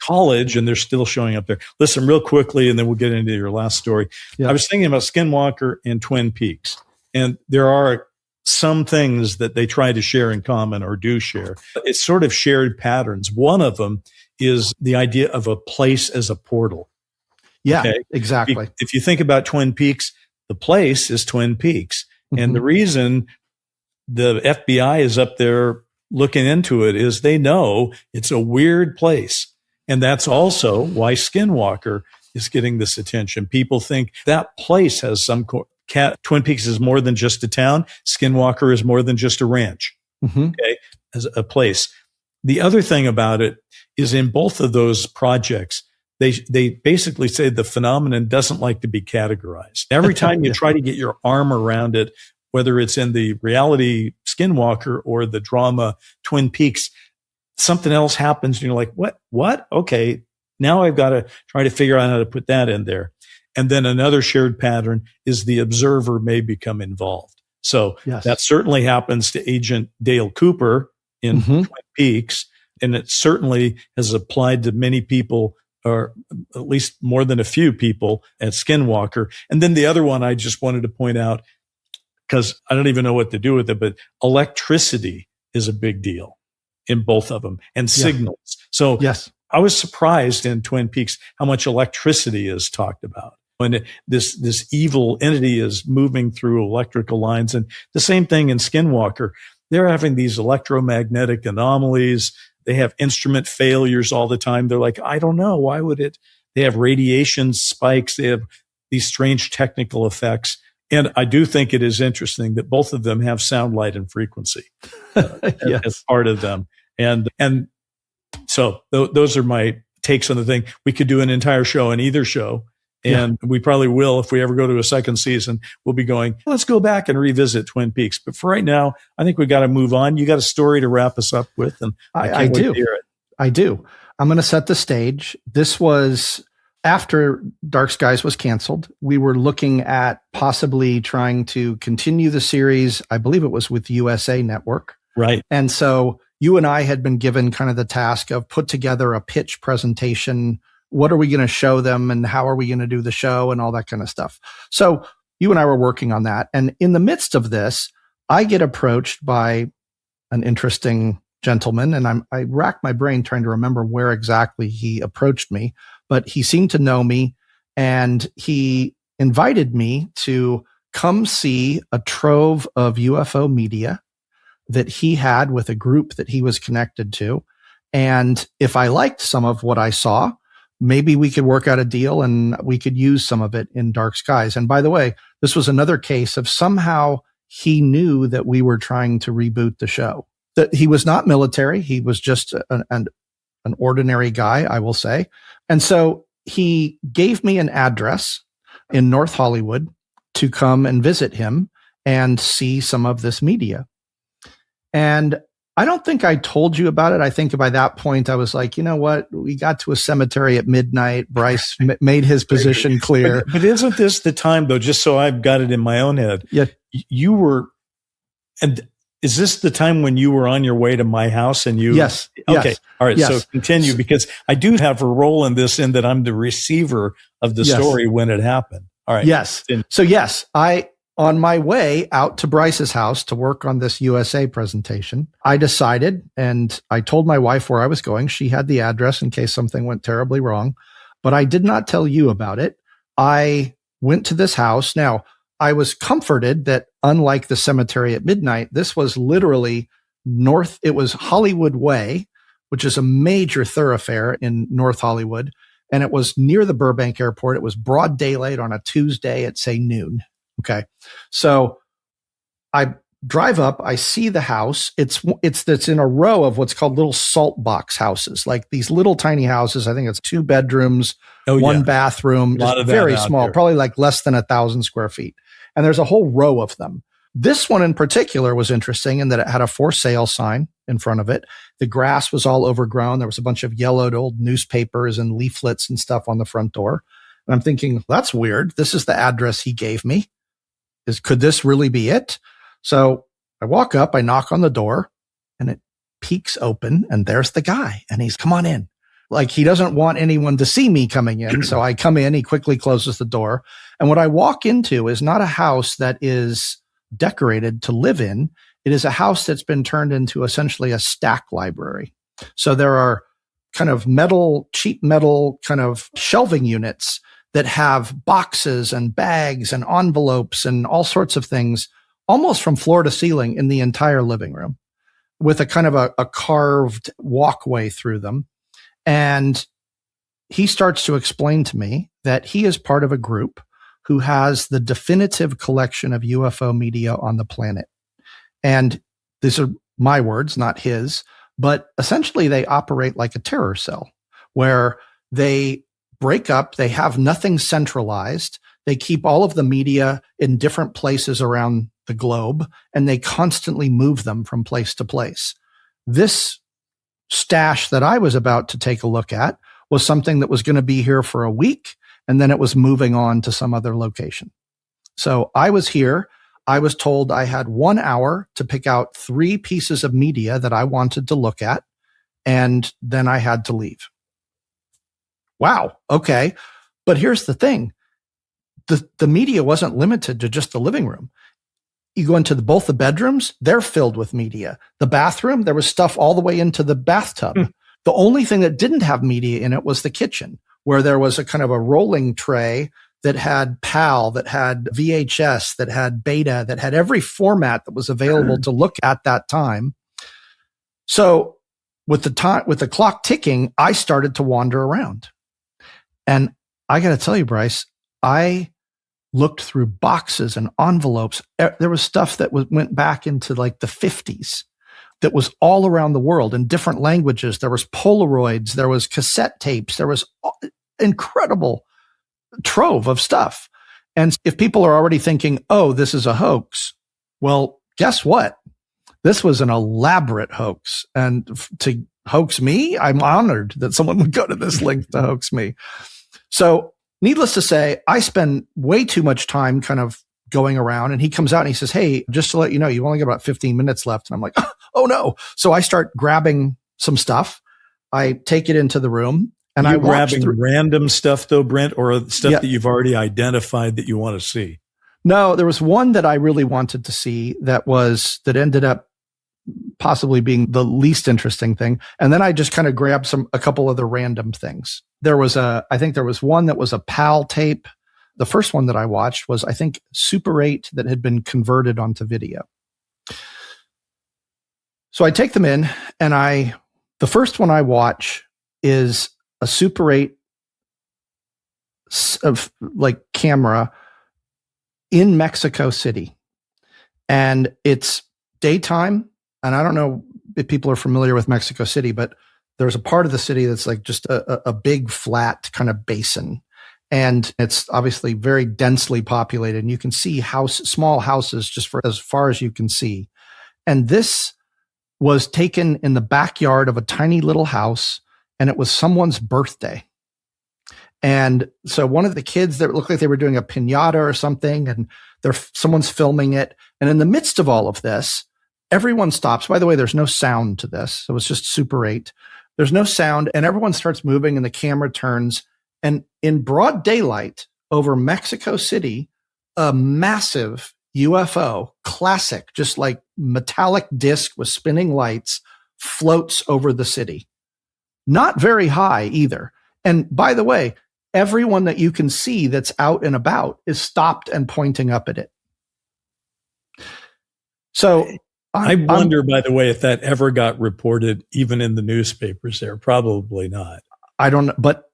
Speaker 1: college, and they're still showing up there. Listen, real quickly, and then we'll get into your last story. I was thinking about Skinwalker and Twin Peaks, and there are some things that they try to share in common or do share. It's sort of shared patterns. One of them is the idea of a place as a portal.
Speaker 2: Yeah, exactly.
Speaker 1: If you think about Twin Peaks, the place is Twin Peaks. And the reason the FBI is up there looking into it is they know it's a weird place. And that's also why Skinwalker is getting this attention. People think that place has some Twin Peaks is more than just a town. Skinwalker is more than just a ranch. Okay, as a place. The other thing about it is in both of those projects, they basically say the phenomenon doesn't like to be categorized. Every time you try to get your arm around it, whether it's in the reality Skinwalker or the drama Twin Peaks, something else happens. And you're like, what? Okay. Now I've got to try to figure out how to put that in there. And then another shared pattern is the observer may become involved. So that certainly happens to Agent Dale Cooper in Twin Peaks. And it certainly has applied to many people, or at least more than a few people at Skinwalker. And then the other one I just wanted to point out, because I don't even know what to do with it, but electricity is a big deal in both of them, and signals. So I was surprised in Twin Peaks how much electricity is talked about. When this evil entity is moving through electrical lines. And the same thing in Skinwalker. They're having these electromagnetic anomalies. They have instrument failures all the time. They're like, I don't know. Why would it? They have radiation spikes. They have these strange technical effects. And I do think it is interesting that both of them have sound, light, and frequency as part of them. And so those are my takes on the thing. We could do an entire show on either show. And we probably will, if we ever go to a second season, we'll be going, let's go back and revisit Twin Peaks. But for right now, I think we got to move on. You got a story to wrap us up with, and I do.
Speaker 2: I do. I'm going to set the stage. This was after Dark Skies was canceled. We were looking at possibly trying to continue the series. I believe it was with USA Network.
Speaker 1: Right.
Speaker 2: And so you and I had been given kind of the task of put together a pitch presentation. What are we going to show them, and how are we going to do the show, and all that kind of stuff. So you and I were working on that. And in the midst of this, I get approached by an interesting gentleman, and I rack my brain trying to remember where exactly he approached me, but he seemed to know me, and he invited me to come see a trove of UFO media that he had with a group that he was connected to. And if I liked some of what I saw, maybe we could work out a deal and we could use some of it in Dark Skies. And by the way, this was another case of somehow he knew that we were trying to reboot the show. That he was not military. He was just an ordinary guy, I will say. And so he gave me an address in North Hollywood to come and visit him and see some of this media. And I don't think I told you about it. I think by that point, I was like, you know what? We got to a cemetery at midnight. Bryce made his position clear.
Speaker 1: But isn't this the time, though, just so I've got it in my own head?
Speaker 2: Yeah.
Speaker 1: You were, and is this the time when you were on your way to my house and you?
Speaker 2: Yes.
Speaker 1: Okay.
Speaker 2: Yes.
Speaker 1: All right.
Speaker 2: Yes.
Speaker 1: So continue, because I do have a role in this, in that I'm the receiver of the story when it happened. All right.
Speaker 2: Yes. So yes, on my way out to Bryce's house to work on this USA presentation, I decided, and I told my wife where I was going. She had the address in case something went terribly wrong, but I did not tell you about it. I went to this house. Now, I was comforted that unlike the cemetery at midnight, this was literally north. It was Hollywood Way, which is a major thoroughfare in North Hollywood. And it was near the Burbank airport. It was broad daylight on a Tuesday at, say, noon. Okay. So I drive up, I see the house. It's in a row of what's called little salt box houses, like these little tiny houses. I think it's 2 bedrooms, 1 bathroom, just very small, probably like less than 1,000 square feet. And there's a whole row of them. This one in particular was interesting in that it had a for sale sign in front of it. The grass was all overgrown. There was a bunch of yellowed old newspapers and leaflets and stuff on the front door. And I'm thinking, that's weird. This is the address he gave me. Could this really be it? So I walk up, I knock on the door, and it peeks open, and there's the guy. And he's, come on in. Like, he doesn't want anyone to see me coming in. So I come in, he quickly closes the door. And what I walk into is not a house that is decorated to live in. It is a house that's been turned into essentially a stack library. So there are kind of cheap metal kind of shelving units that have boxes and bags and envelopes and all sorts of things, almost from floor to ceiling in the entire living room, with a kind of a carved walkway through them. And he starts to explain to me that he is part of a group who has the definitive collection of UFO media on the planet. And these are my words, not his, but essentially they operate like a terror cell where they break up, they have nothing centralized, they keep all of the media in different places around the globe, and they constantly move them from place to place. This stash that I was about to take a look at was something that was going to be here for a week, and then it was moving on to some other location. So I was here. I was told I had 1 hour to pick out 3 pieces of media that I wanted to look at, and then I had to leave. Wow. Okay. But here's the thing. The media wasn't limited to just the living room. You go into both the bedrooms, they're filled with media. The bathroom, there was stuff all the way into the bathtub. The only thing that didn't have media in it was the kitchen, where there was a kind of a rolling tray that had PAL, that had VHS, that had Beta, that had every format that was available to look at that time. So with the clock ticking, I started to wander around. And I got to tell you, Bryce, I looked through boxes and envelopes. There was stuff that went back into like the 50s that was all around the world in different languages. There was Polaroids, there was cassette tapes, there was incredible trove of stuff. And if people are already thinking, oh, this is a hoax, well, guess what? This was an elaborate hoax. And to hoax me, I'm honored that someone would go to this length to hoax me. So needless to say, I spend way too much time kind of going around, and he comes out and he says, hey, just to let you know, you've only got about 15 minutes left. And I'm like, oh no. So I start grabbing some stuff. I take it into the room, and I
Speaker 1: grabbing random stuff though, Brent, or stuff that you've already identified that you want to see?
Speaker 2: No, there was one that I really wanted to see that ended up possibly being the least interesting thing. And then I just kind of grabbed a couple other random things. I think there was one that was a PAL tape. The first one that I watched was, I think, Super 8 that had been converted onto video. So I take them in, and the first one I watch is a Super 8 of like camera in Mexico City. And it's daytime. And I don't know if people are familiar with Mexico City, but there's a part of the city that's like just a big flat kind of basin. And it's obviously very densely populated. And you can see small houses just for as far as you can see. And this was taken in the backyard of a tiny little house, and it was someone's birthday. And so one of the kids that looked like they were doing a piñata or something, and someone's filming it. And in the midst of all of this, everyone stops. By the way, there's no sound to this. So it's just Super 8. There's no sound, and everyone starts moving, and the camera turns. And in broad daylight over Mexico City, a massive UFO, classic, just like metallic disc with spinning lights, floats over the city. Not very high either. And by the way, everyone that you can see that's out and about is stopped and pointing up at it. So
Speaker 1: I wonder, by the way, if that ever got reported, even in the newspapers there. Probably not.
Speaker 2: I don't know, but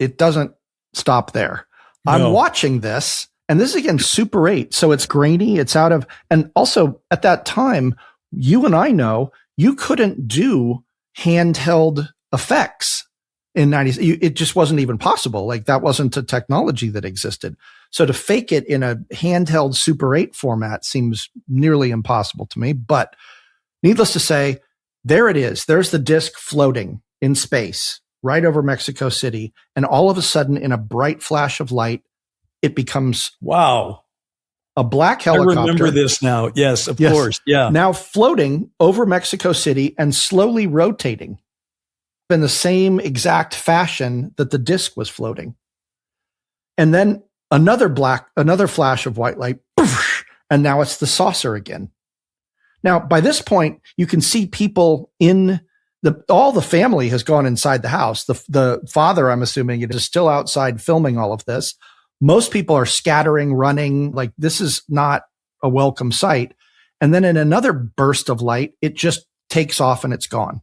Speaker 2: it doesn't stop there. No. I'm watching this, and this is again Super 8. So it's grainy, and also at that time, you and I know you couldn't do handheld effects in 90s. It just wasn't even possible. Like that wasn't a technology that existed. So to fake it in a handheld Super 8 format seems nearly impossible to me. But needless to say, there it is. There's the disc floating in space right over Mexico City. And all of a sudden, in a bright flash of light, it becomes a black helicopter.
Speaker 1: I remember this now. Yes, of course. Yeah.
Speaker 2: Now floating over Mexico City and slowly rotating in the same exact fashion that the disc was floating. And then another flash of white light, and now it's the saucer again. Now, by this point, you can see people all the family has gone inside the house. The father, I'm assuming, is still outside filming all of this. Most people are scattering, running. Like this is not a welcome sight. And then in another burst of light, it just takes off and it's gone.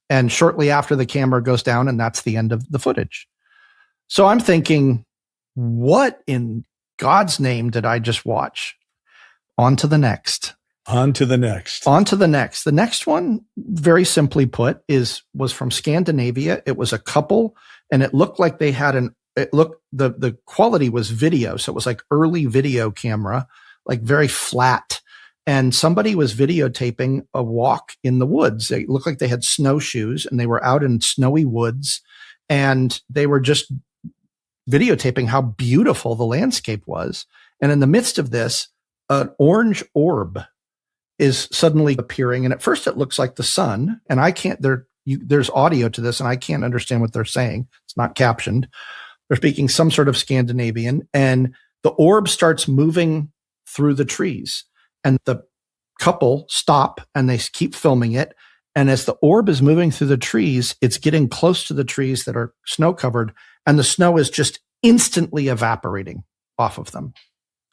Speaker 2: And shortly after, the camera goes down, and that's the end of the footage. So I'm thinking, what in God's name did I just watch? On to the next.
Speaker 1: On to the next.
Speaker 2: On to the next. The next one, very simply put, was from Scandinavia. It was a couple, and it looked like they had the quality was video. So it was like early video camera, like very flat. And somebody was videotaping a walk in the woods. It looked like they had snowshoes, and they were out in snowy woods, and they were just videotaping how beautiful the landscape was. And in the midst of this, an orange orb is suddenly appearing. And at first it looks like the sun. And there's audio to this, and I can't understand what they're saying. It's not captioned. They're speaking some sort of Scandinavian, and the orb starts moving through the trees. And the couple stop, and they keep filming it. And as the orb is moving through the trees, it's getting close to the trees that are snow covered, and the snow is just instantly evaporating off of them.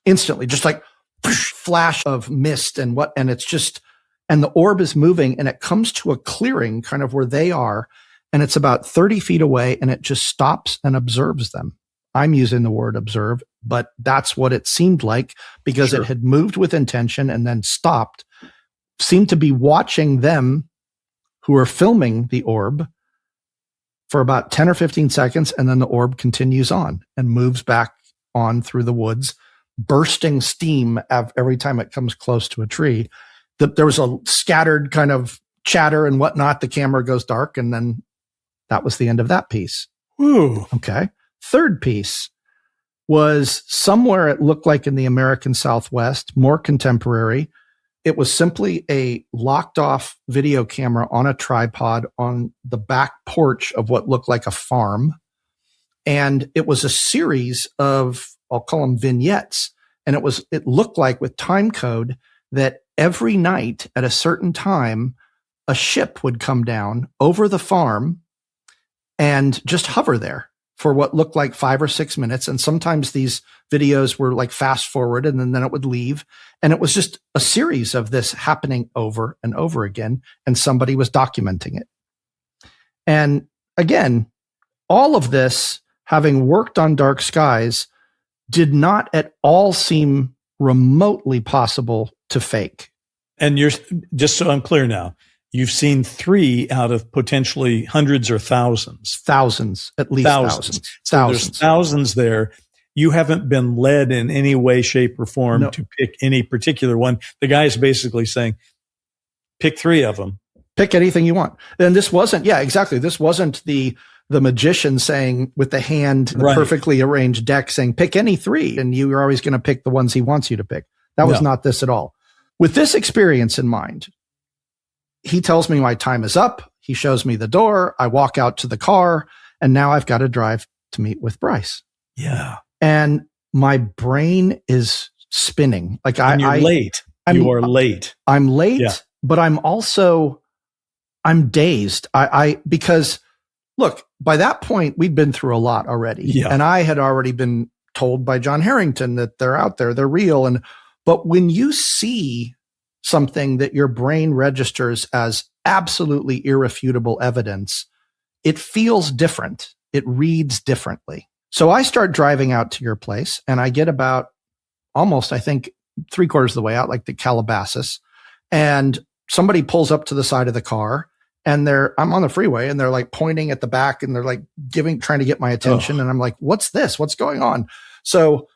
Speaker 2: Instantly, just like flash of mist and the orb is moving, and it comes to a clearing kind of where they are, and it's about 30 feet away, and it just stops and observes them. I'm using the word observe, but that's what it seemed like, because It had moved with intention and then stopped, seemed to be watching them who are filming the orb for about 10 or 15 seconds. And then the orb continues on and moves back on through the woods, bursting steam every time it comes close to a tree. There was a scattered kind of chatter and whatnot. The camera goes dark, and then that was the end of that piece.
Speaker 1: Ooh.
Speaker 2: Okay. Third piece was somewhere, it looked like in the American Southwest, more contemporary. It was simply a locked off video camera on a tripod on the back porch of what looked like a farm. And it was a series of, I'll call them vignettes. And it looked like, with time code, that every night at a certain time, a ship would come down over the farm and just hover there for what looked like 5 or 6 minutes. And sometimes these videos were like fast forward, and then it would leave. And it was just a series of this happening over and over again. And somebody was documenting it. And again, all of this, having worked on dark skies, did not at all seem remotely possible to fake.
Speaker 1: And just so I'm clear now, you've seen 3 out of potentially hundreds or thousands.
Speaker 2: Thousands, at least thousands.
Speaker 1: So there's thousands there. You haven't been led in any way, shape, or form to pick any particular one. The guy's basically saying, pick 3 of them.
Speaker 2: Pick anything you want. And this wasn't, exactly. This wasn't the magician saying with the hand, the perfectly arranged deck, saying, pick any 3. And you're always going to pick the ones he wants you to pick. That was not this at all. With this experience in mind, he tells me my time is up. He shows me the door. I walk out to the car, and now I've got to drive to meet with Bryce.
Speaker 1: Yeah.
Speaker 2: And my brain is spinning. Like
Speaker 1: you're late. You are late.
Speaker 2: I'm late, but I'm dazed. Because look, by that point, we'd been through a lot already. Yeah. And I had already been told by John Harrington that they're out there, they're real. But when you see something that your brain registers as absolutely irrefutable evidence, it feels different. It reads differently. So I start driving out to your place, and I get about almost, I think, 3/4 of the way out, like the Calabasas, and somebody pulls up to the side of the car, and I'm on the freeway, and they're like pointing at the back, and they're like trying to get my attention. And I'm like, what's this? What's going on? So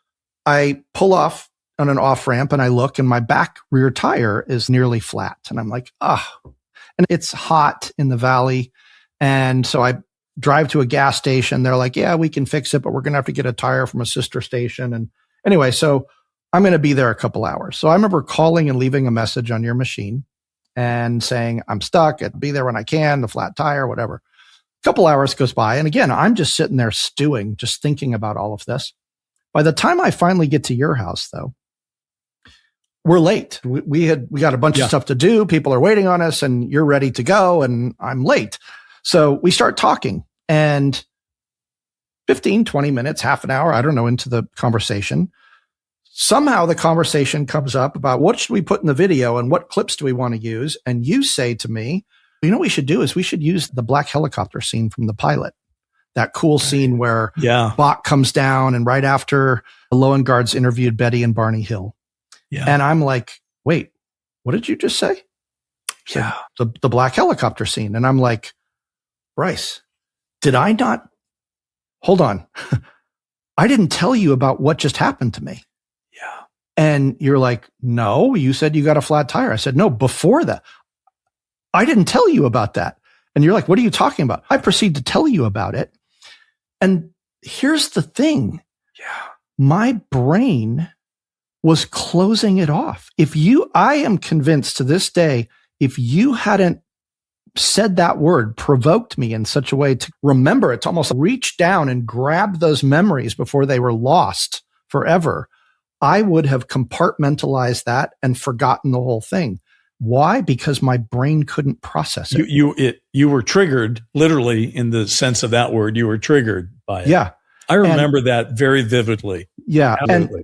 Speaker 2: I pull off on an off ramp, and I look, and my back rear tire is nearly flat. And I'm like, and it's hot in the valley. And so I drive to a gas station. They're like, yeah, we can fix it, but we're going to have to get a tire from a sister station. And anyway, so I'm going to be there a couple hours. So I remember calling and leaving a message on your machine and saying, I'm stuck. I'll be there when I can, the flat tire, whatever. A couple hours goes by. And again, I'm just sitting there stewing, just thinking about all of this. By the time I finally get to your house, though, we're late. We got a bunch of stuff to do. People are waiting on us, and you're ready to go, and I'm late. So we start talking, and 15, 20 minutes, half an hour, I don't know, into the conversation, somehow the conversation comes up about what should we put in the video and what clips do we want to use. And you say to me, You know what we should do is we should use the black helicopter scene from the pilot. That cool scene where Bach comes down and right after Lowengards interviewed Betty and Barney Hill. Yeah. And I'm like, wait, what did you just say?
Speaker 1: Yeah.
Speaker 2: The black helicopter scene. And I'm like, Bryce, did I not? Hold on. I didn't tell you about what just happened to me.
Speaker 1: Yeah.
Speaker 2: And you're like, no, you said you got a flat tire. I said, no, before that. I didn't tell you about that. And you're like, what are you talking about? I proceed to tell you about it. And here's the thing.
Speaker 1: Yeah.
Speaker 2: My brain was closing it off. I am convinced to this day, if you hadn't said that word, provoked me in such a way to remember it, to almost reach down and grab those memories before they were lost forever, I would have compartmentalized that and forgotten the whole thing. Why? Because my brain couldn't process it.
Speaker 1: You were triggered, literally, in the sense of that word. You were triggered by it.
Speaker 2: Yeah.
Speaker 1: I remember that very vividly.
Speaker 2: Yeah.
Speaker 1: Absolutely.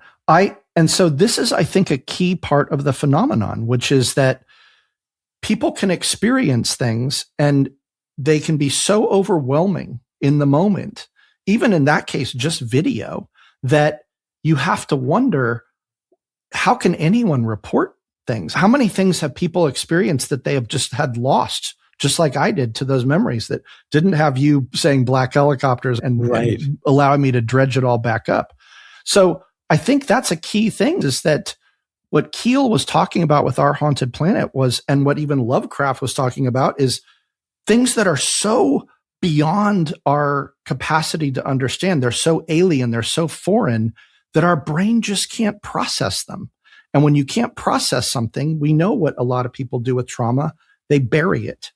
Speaker 2: And so this is, I think, a key part of the phenomenon, which is that people can experience things and they can be so overwhelming in the moment, even in that case, just video, that you have to wonder, how can anyone report things? How many things have people experienced that they have just had lost, just like I did, to those memories that didn't have you saying black helicopters and allowing me to dredge it all back up? So I think that's a key thing, is that what Keel was talking about with Our Haunted Planet was, and what even Lovecraft was talking about, is things that are so beyond our capacity to understand. They're so alien, they're so foreign that our brain just can't process them. And when you can't process something, we know what a lot of people do with trauma. They bury it.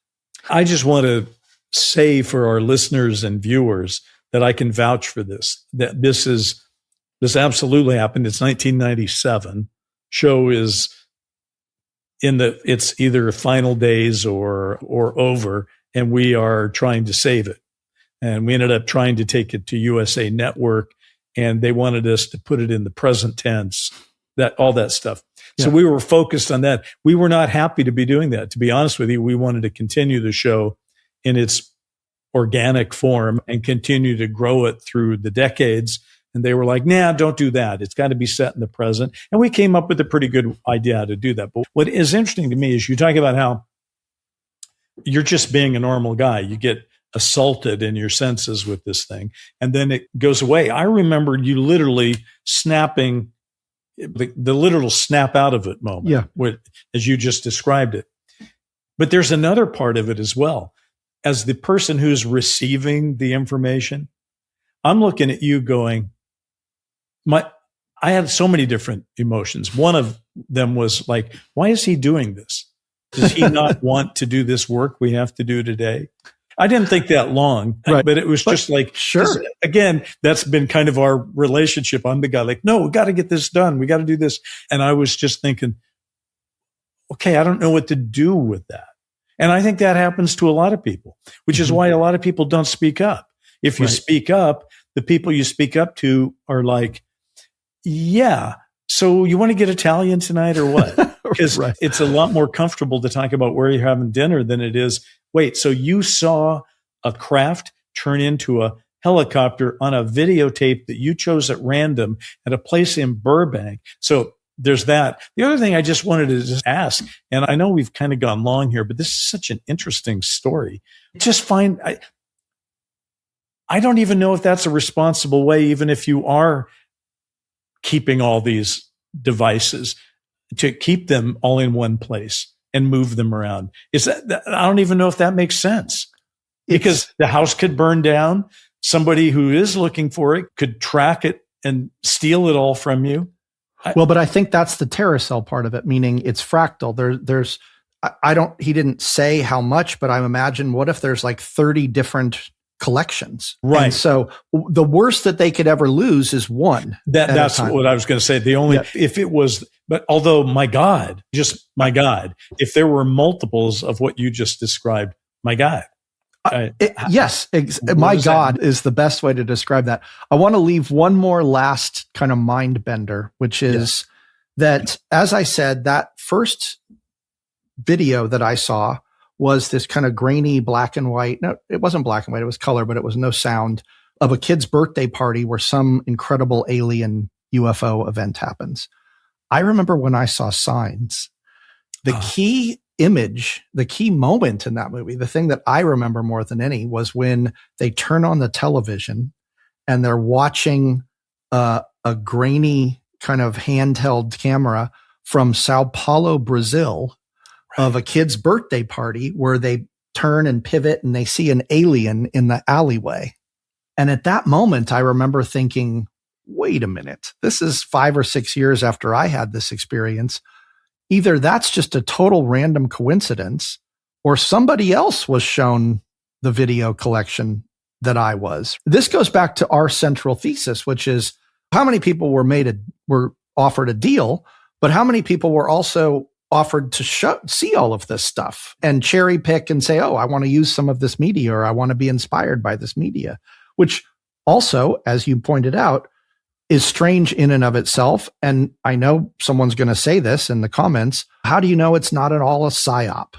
Speaker 1: I just want to say for our listeners and viewers that I can vouch for this, that this absolutely happened. It's 1997. Show is it's either final days or over, and we are trying to save it. And we ended up trying to take it to USA Network, and they wanted us to put it in the present tense, all that stuff. Yeah. So we were focused on that. We were not happy to be doing that. To be honest with you, we wanted to continue the show in its organic form and continue to grow it through the decades. And they were like, nah, don't do that. It's got to be set in the present. And we came up with a pretty good idea how to do that. But what is interesting to me is you talk about how you're just being a normal guy. You get assaulted in your senses with this thing, and then it goes away. I remember you literally snapping, the literal snap out of it moment, as you just described it. But there's another part of it as well. As the person who's receiving the information, I'm looking at you going, I had so many different emotions. One of them was like, why is he doing this? Does he not want to do this work we have to do today? I didn't think that long, but it was just like,
Speaker 2: sure.
Speaker 1: Again, that's been kind of our relationship. I'm the guy like, no, we got to get this done. We got to do this. And I was just thinking, okay, I don't know what to do with that. And I think that happens to a lot of people, which is why a lot of people don't speak up. If you speak up, the people you speak up to are like, yeah, so you want to get Italian tonight or what? Because it's a lot more comfortable to talk about where you're having dinner than it is, wait, so you saw a craft turn into a helicopter on a videotape that you chose at random at a place in Burbank. So there's that. The other thing I just wanted to just ask, and I know we've kind of gone long here, but this is such an interesting story. I don't even know if that's a responsible way, even if you are keeping all these devices, to keep them all in one place and move them around. I don't even know if that makes sense, because the house could burn down. Somebody who is looking for it could track it and steal it all from you.
Speaker 2: But I think that's the Terracell part of it, meaning it's fractal. He didn't say how much, but I imagine, what if there's like 30 different collections?
Speaker 1: Right.
Speaker 2: And so the worst that they could ever lose is one.
Speaker 1: That's what I was going to say. If it was, but although my God, if there were multiples of what you just described, my God.
Speaker 2: My God is the best way to describe that. I want to leave one more last kind of mind bender, which is that, as I said, that first video that I saw was this kind of grainy black and white. No, it wasn't black and white. It was color, but it was no sound of a kid's birthday party where some incredible alien UFO event happens. I remember when I saw Signs, the key image, the key moment in that movie, the thing that I remember more than any was when they turn on the television and they're watching a grainy kind of handheld camera from Sao Paulo, Brazil, of a kid's birthday party where they turn and pivot and they see an alien in the alleyway. And at that moment, I remember thinking, wait a minute, this is 5 or 6 years after I had this experience. Either that's just a total random coincidence or somebody else was shown the video collection that I was. This goes back to our central thesis, which is how many people were offered a deal, but how many people were also offered to see all of this stuff and cherry pick and say, oh, I want to use some of this media, or I want to be inspired by this media, which also, as you pointed out, is strange in and of itself. And I know someone's going to say this in the comments. How do you know it's not at all a psyop?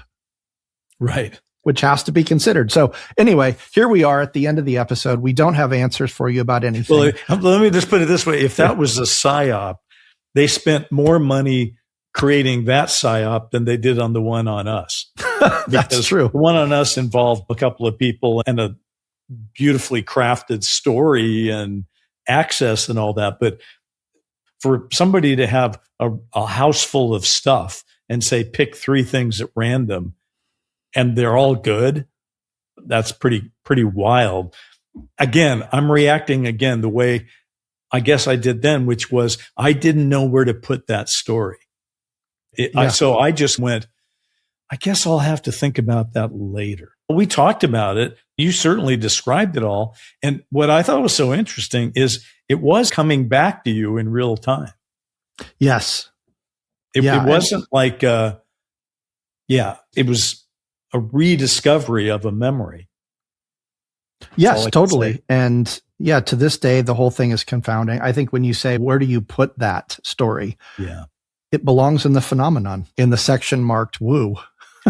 Speaker 1: Right.
Speaker 2: Which has to be considered. So anyway, here we are at the end of the episode. We don't have answers for you about anything.
Speaker 1: Well, let me just put it this way. If that was a psyop, they spent more money creating that psyop than they did on the one on us.
Speaker 2: That's true.
Speaker 1: The one on us involved a couple of people and a beautifully crafted story and access and all that. But for somebody to have a house full of stuff and say, pick 3 things at random and they're all good, that's pretty wild. Again, I'm reacting the way I guess I did then, which was I didn't know where to put that story. So I just went, I guess I'll have to think about that later. We talked about it. You certainly described it all. And what I thought was so interesting is it was coming back to you in real time.
Speaker 2: Yes.
Speaker 1: It wasn't like, it was a rediscovery of a memory.
Speaker 2: Yes, totally. And yeah, to this day, the whole thing is confounding. I think when you say, where do you put that story?
Speaker 1: Yeah.
Speaker 2: It belongs in the phenomenon, in the section marked woo.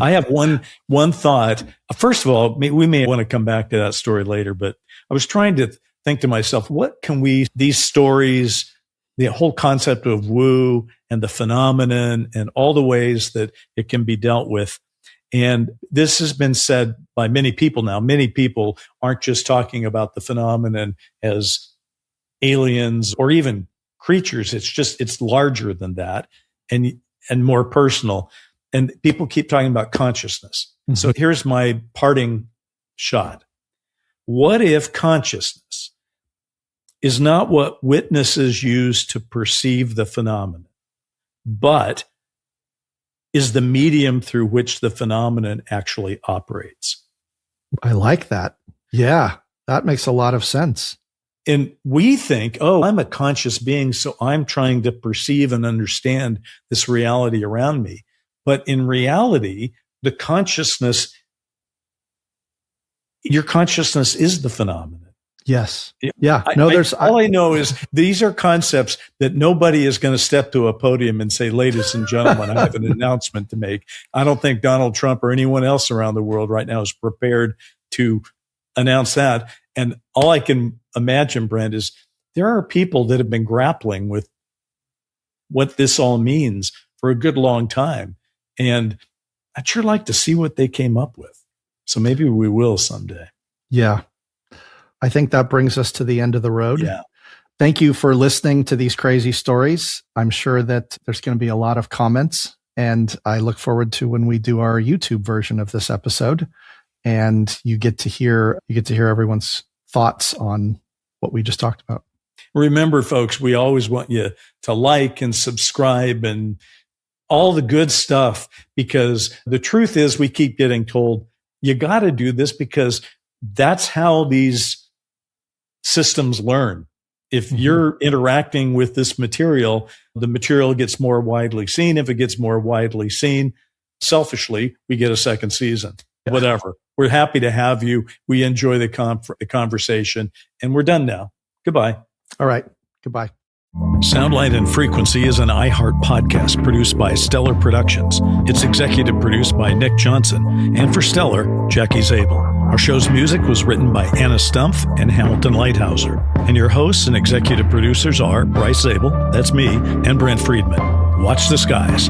Speaker 1: I have one thought. First of all, we may want to come back to that story later, but I was trying to think to myself, what can these stories, the whole concept of woo and the phenomenon and all the ways that it can be dealt with. And this has been said by many people now. Many people aren't just talking about the phenomenon as aliens or even creatures. It's larger than that and more personal. And people keep talking about consciousness. Mm-hmm. So here's my parting shot. What if consciousness is not what witnesses use to perceive the phenomenon, but is the medium through which the phenomenon actually operates?
Speaker 2: I like that. Yeah, that makes a lot of sense.
Speaker 1: And we think, oh, I'm a conscious being, so I'm trying to perceive and understand this reality around me. But in reality, your consciousness is the phenomenon.
Speaker 2: Yes. Yeah.
Speaker 1: All I know is these are concepts that nobody is going to step to a podium and say, ladies and gentlemen, I have an announcement to make. I don't think Donald Trump or anyone else around the world right now is prepared to announce that. And all I can imagine, Brent, is there are people that have been grappling with what this all means for a good long time. And I'd sure like to see what they came up with. So maybe we will someday.
Speaker 2: Yeah. I think that brings us to the end of the road.
Speaker 1: Yeah.
Speaker 2: Thank you for listening to these crazy stories. I'm sure that there's going to be a lot of comments, and I look forward to when we do our YouTube version of this episode and you get to hear everyone's thoughts on what we just talked about.
Speaker 1: Remember, folks, we always want you to like and subscribe and all the good stuff, because the truth is we keep getting told you got to do this because that's how these systems learn. If you're interacting with this material, the material gets more widely seen. If it gets more widely seen, selfishly, we get a second season. Yeah. Whatever. We're happy to have you. We enjoy the conversation, and we're done now. Goodbye.
Speaker 2: All right. Goodbye.
Speaker 1: Soundlight and Frequency is an iHeart podcast produced by Stellar Productions. It's executive produced by Nick Johnson, and for Stellar, Jackie Zabel. Our show's music was written by Anna Stumpf and Hamilton Lighthouser. And your hosts and executive producers are Bryce Zabel, that's me, and Brent Friedman. Watch the skies.